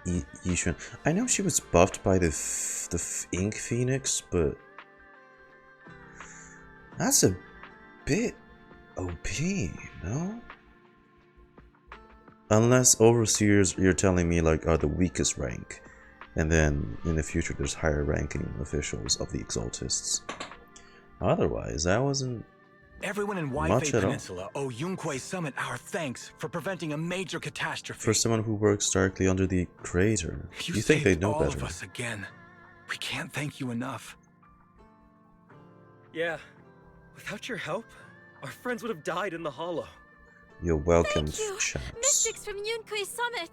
Yixuan, I know she was buffed by the Ink Phoenix, but that's a bit OP, no? Unless Overseers, you're telling me, like, are the weakest rank, and then in the future there's higher ranking officials of the Exaltists. Otherwise, that wasn't Everyone in much Waifei at all. Peninsula owe Yunquei Summit our thanks for preventing a major catastrophe. For someone who works directly under the creator, you think they'd know all better. of us again. We can't thank you enough. Yeah. Without your help, our friends would have died in the hollow. You're welcome, Thank you, chaps. Mystics from Yunquei Summit.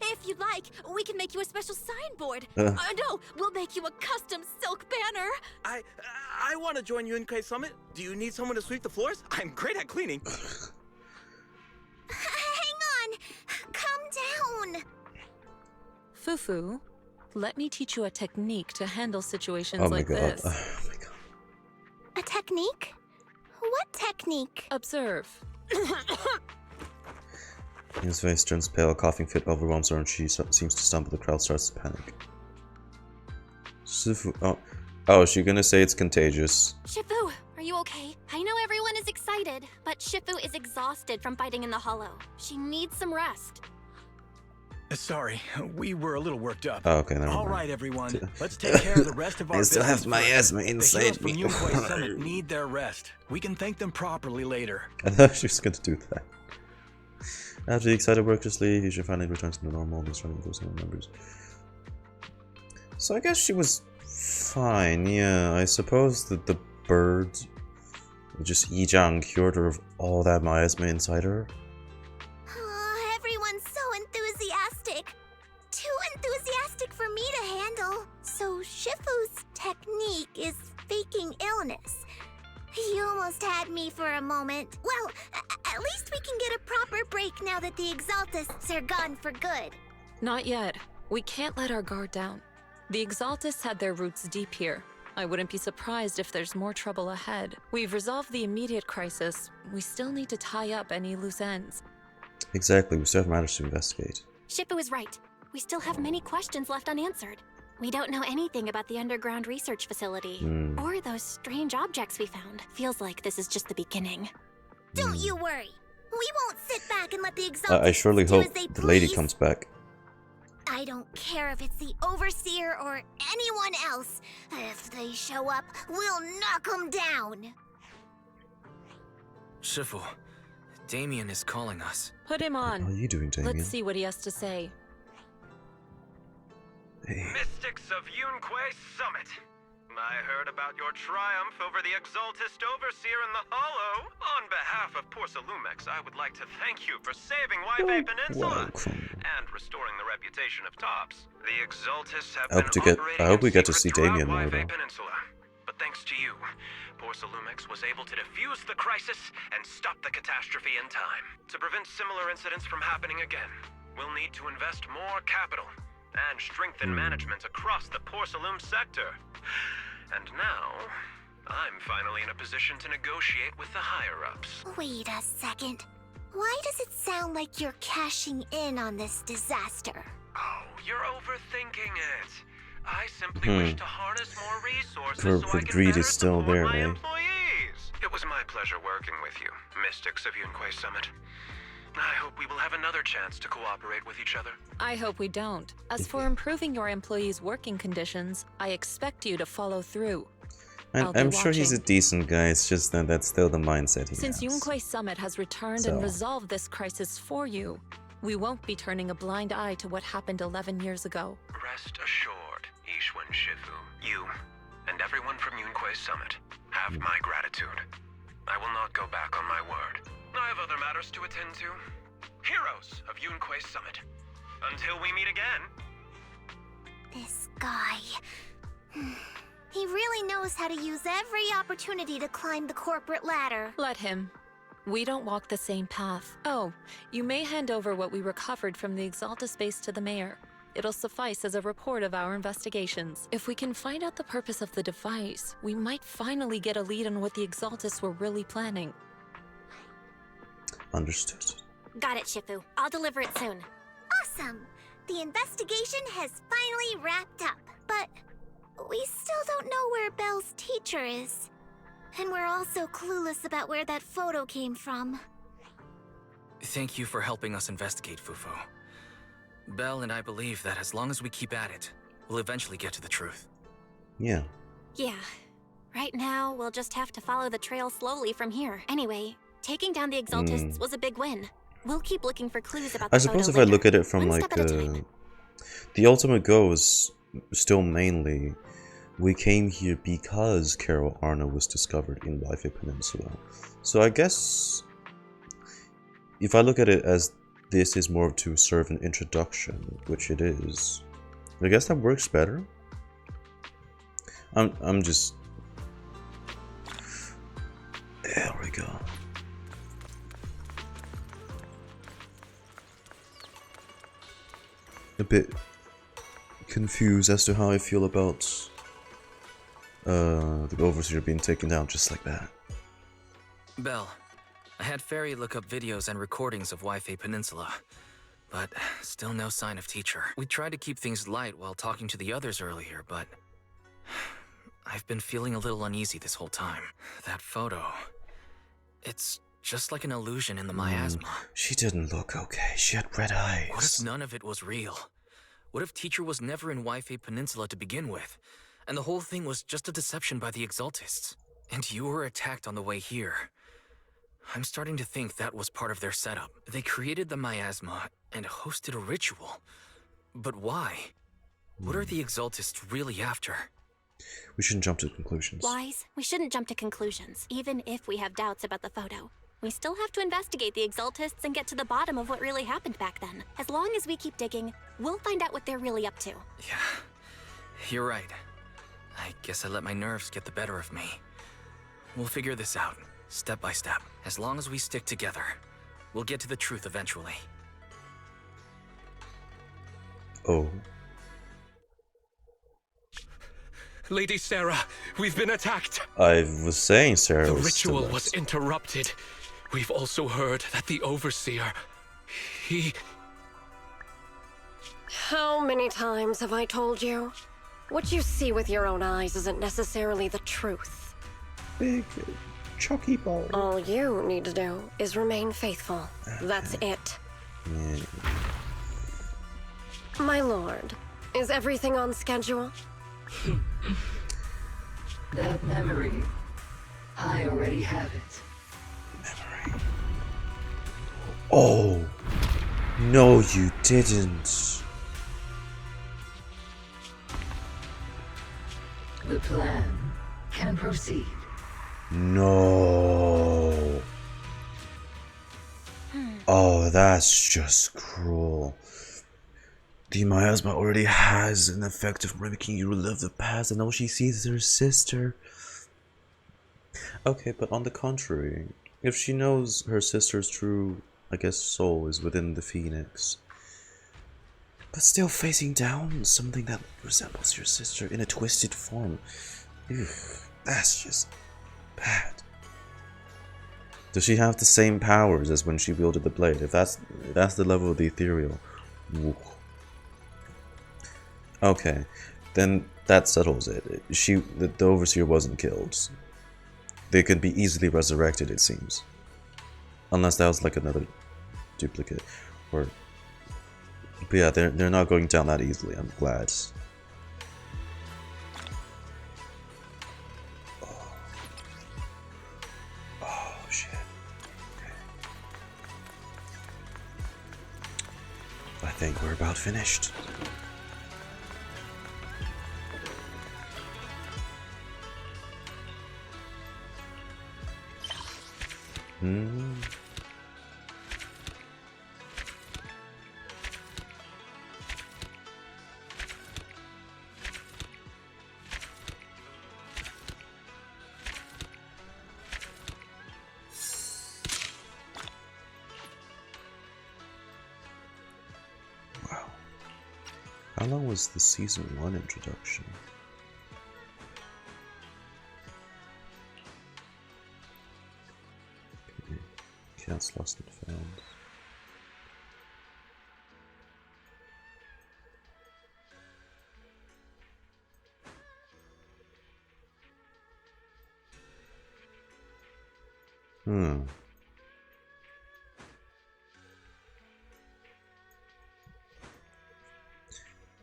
If you'd like, we can make you a special signboard. Uh. No, we'll make you a custom silk banner. I want to join Yunquei Summit. Do you need someone to sweep the floors? I'm great at cleaning. Hang on! Calm down! Fufu, let me teach you a technique to handle situations Oh my like god. this. Oh my god. A technique? What technique? Observe. His face turns pale, a coughing fit overwhelms her and she seems to stumble. The crowd starts to panic. Shifu, oh, is she gonna say it's contagious? Shifu, are you okay? I know everyone is excited, but Shifu is exhausted from fighting in the hollow. She needs some rest. Sorry, we were a little worked up. Oh, okay, never mind. All right, everyone. Let's take care of the rest of our I still business have my first. asthma The inside heroes from me. Yunquei Summit need their rest. We can thank them properly later. I thought she was going to do that. After the excited workers leave, he should finally return to the normal and starting to some members. So I guess she was fine, yeah. I suppose that the birds just Yijang cured her of all that miasma inside her. Oh, everyone's so enthusiastic. Too enthusiastic for me to handle. So Shifu's technique is faking illness. You almost had me for a moment. Well, at least we can get a proper break now that the Exaltists are gone for good. Not yet. We can't let our guard down. The Exaltists had their roots deep here. I wouldn't be surprised if there's more trouble ahead. We've resolved the immediate crisis. We still need to tie up any loose ends. Exactly, we still have matters to investigate. Shifu is right. We still have many questions left unanswered. We don't know anything about the underground research facility, or those strange objects we found. Feels like this is just the beginning. Don't you worry. We won't sit back and let the Exaltists I surely do hope as they the lady please. comes back. I don't care if it's the Overseer or anyone else. If they show up, we'll knock them down. Shifu, Damien is calling us. Put him on. What are you doing, Damien? Let's see what he has to say. Mystics of Yunquei Summit. I heard about your triumph over the Exaltist Overseer in the Hollow. On behalf of Porcellumex, I would like to thank you for saving Waifei Peninsula and restoring the reputation of Tops. The Exaltists have I hope we get to see Damien more Waifei though. Peninsula. But thanks to you, Porcellumex was able to defuse the crisis and stop the catastrophe in time. To prevent similar incidents from happening again, we'll need to invest more capital and strengthen management across the Porcellume sector. And now, I'm finally in a position to negotiate with the higher-ups. Wait a second. Why does it sound like you're cashing in on this disaster? Oh, you're overthinking it. I simply wish to harness more resources so I can greed better is still support there, my eh? employees. It was my pleasure working with you, Mystics of Yunquei Summit. I hope we will have another chance to cooperate with each other. I hope we don't. As for improving your employees' working conditions, I expect you to follow through. I'm sure he's a decent guy, it's just that that's still the mindset he Since has. Yunquei Summit has returned and resolved this crisis for you, We won't be turning a blind eye to what happened 11 years ago. Rest assured, Yixuan Shifu. You, and everyone from Yunque's summit, have my gratitude. I will not go back on my word. I have other matters to attend to. Heroes of Yunque's summit. Until we meet again. This guy... He really knows how to use every opportunity to climb the corporate ladder. Let him. We don't walk the same path. Oh, you may hand over what we recovered from the Exalta space to the mayor. It'll suffice as a report of our investigations. If we can find out the purpose of the device, we might finally get a lead on what the Exaltists were really planning. Understood. Got it, Shifu. I'll deliver it soon. Awesome! The investigation has finally wrapped up, but we still don't know where Belle's teacher is. And we're also clueless about where that photo came from. Thank you for helping us investigate, Fufu. Belle and I believe that as long as we keep at it, we'll eventually get to the truth. Yeah. Yeah. Right now, we'll just have to follow the trail slowly from here. Anyway, taking down the Exaltists was a big win. We'll keep looking for clues about the I suppose if photo I look at it from One like step at a time. the ultimate goal is still mainly we came here because Carol Arna was discovered in Wi-Fi Peninsula. So I guess if I look at it as this is more to serve an introduction, which it is, I guess that works better. I'm just... There we go. A bit confused as to how I feel about the Overseer being taken down just like that. Belle, I had Fairy look up videos and recordings of Wi-Fi Peninsula, but still no sign of teacher. We tried to keep things light while talking to the others earlier, but I've been feeling a little uneasy this whole time. That photo, it's just like an illusion in the miasma. She didn't look okay. She had red eyes. What if none of it was real? What if teacher was never in Wi-Fi Peninsula to begin with, and the whole thing was just a deception by the Exaltists? And you were attacked on the way here. I'm starting to think that was part of their setup. They created the miasma and hosted a ritual. But why? What are the Exaltists really after? We shouldn't jump to conclusions. Wise, we shouldn't jump to conclusions, even if we have doubts about the photo. We still have to investigate the Exaltists and get to the bottom of what really happened back then. As long as we keep digging, we'll find out what they're really up to. Yeah, you're right. I guess I let my nerves get the better of me. We'll figure this out, step by step. As long as we stick together, we'll get to the truth eventually. Oh. Lady Sarah, we've been attacked. I was saying Sarah The was ritual still was interrupted. We've also heard that the Overseer, he... How many times have I told you? What you see with your own eyes isn't necessarily the truth. Big chalky ball. All you need to do is remain faithful. That's it. Yeah. My lord, is everything on schedule? That memory, I already have it. Oh. No, you didn't. The plan can proceed. No. Oh, that's just cruel. The miasma already has an effect of making you relive the past, and all she sees is her sister. Okay, but on the contrary, if she knows her sister's true, I guess, soul is within the Phoenix, but still facing down something that resembles your sister in a twisted form, ew, that's just bad. Does she have the same powers as when she wielded the blade? If that's the level of the ethereal, woo. Okay, then that settles it. The Overseer wasn't killed. They could be easily resurrected, it seems. Unless that was like another duplicate. But yeah, they're not going down that easily, I'm glad. Oh shit. Okay. I think we're about finished. Wow. How long was the Season 1 introduction? Okay. Cats lost and found.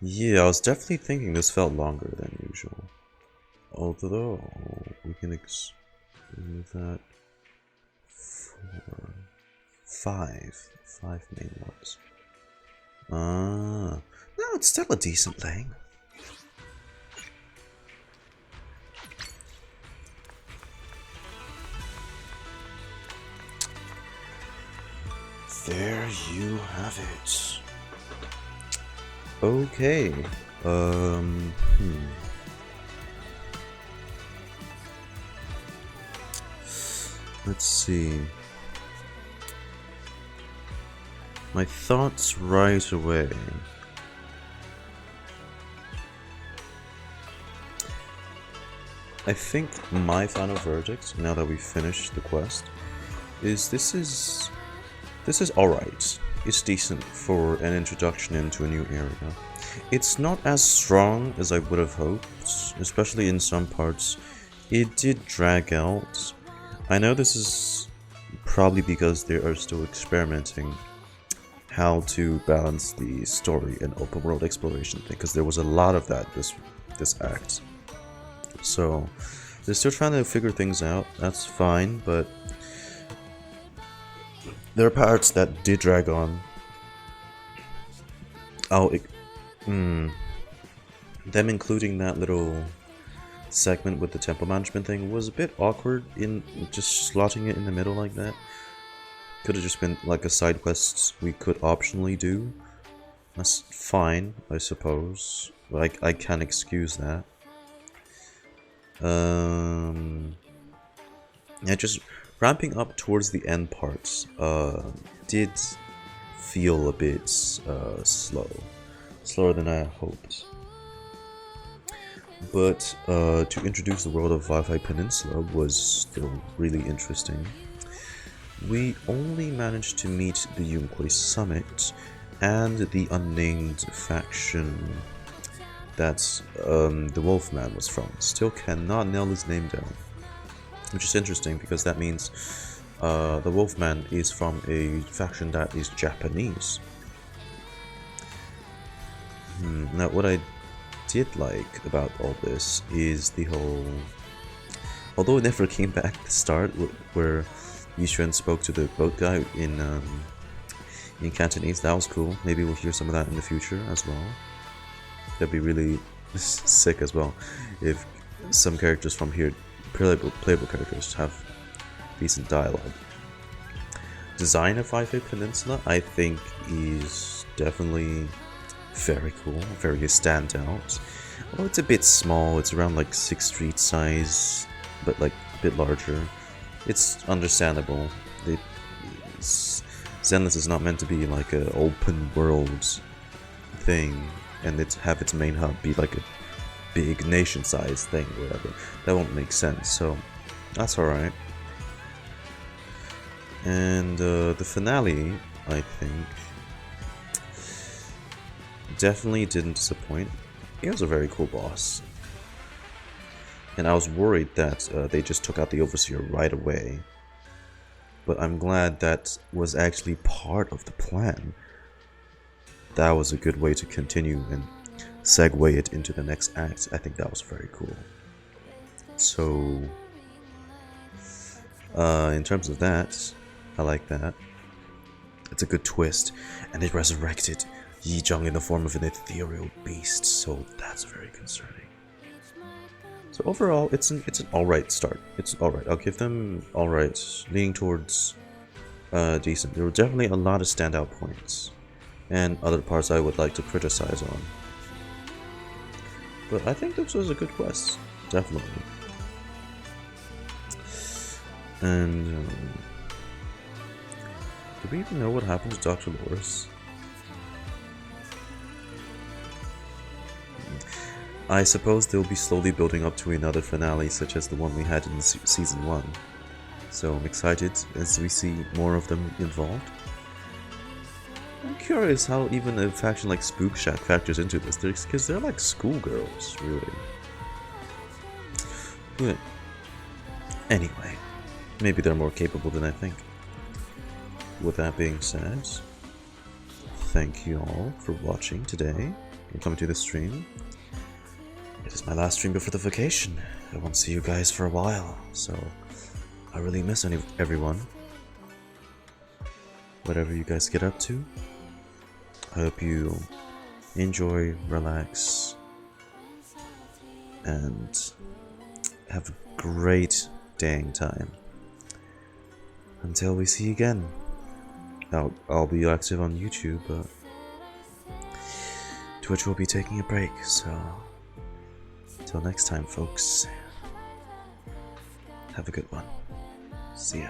Yeah, I was definitely thinking this felt longer than usual. Although, we can move that. 4, 5. 5 main ones. No, it's still a decent length. There you have it. Okay. Let's see. My thoughts right away. I think my final verdict, now that we've finished the quest, is this is alright. It's decent for an introduction into a new area. It's not as strong as I would have hoped, especially in some parts. It did drag out. I know this is probably because they are still experimenting how to balance the story and open world exploration thing, because there was a lot of that this act. So they're still trying to figure things out. That's fine, but there are parts that did drag on. Them including that little segment with the temple management thing was a bit awkward in just slotting it in the middle like that. Could have just been like a side quest we could optionally do. That's fine, I suppose. Like, I can excuse that. Yeah, just ramping up towards the end parts did feel a bit slower than I hoped. But to introduce the world of Wi-Fi Peninsula was still really interesting. We only managed to meet the Yunquei Summit and the unnamed faction that the Wolfman was from. Still cannot nail his name down, which is interesting because that means the Wolfman is from a faction that is Japanese. Now, what I did like about all this is the whole... Although it never came back at the start, where yixuan spoke to the boat guy in Cantonese, that was cool. Maybe we'll hear some of that in the future as well. That'd be really sick as well, if some characters from here, playable characters, have decent dialogue. Design of Wi-Fi Peninsula, I think, is definitely very cool, very standout. Although it's a bit small, it's around like 6 street size, but like a bit larger. It's understandable. Zenless is not meant to be like an open world thing, and have its main hub be like a big nation-sized thing or whatever. That won't make sense, so that's alright. And the finale, I think, definitely didn't disappoint. He was a very cool boss. And I was worried that they just took out the Overseer right away. But I'm glad that was actually part of the plan. That was a good way to continue and segue it into the next act. I think that was very cool. So, in terms of that, I like that. It's a good twist, and it resurrected Yi Zhang in the form of an ethereal beast, so that's very concerning. So overall, it's an alright start. It's alright. I'll give them alright, leaning towards decent. There were definitely a lot of standout points, and other parts I would like to criticize on. But I think this was a good quest, definitely. And do we even know what happened to Dr. Loris? I suppose they'll be slowly building up to another finale such as the one we had in Season 1. So I'm excited as we see more of them involved. I'm curious how even a faction like Spook Shack factors into this, because they're like schoolgirls, really. But anyway, maybe they're more capable than I think. With that being said, thank you all for watching today and coming to the stream. It is my last stream before the vacation. I won't see you guys for a while, so I really miss everyone. Whatever you guys get up to, I hope you enjoy, relax, and have a great dang time. Until we see you again. I'll be active on YouTube, but Twitch will be taking a break, so until next time, folks, have a good one. See ya.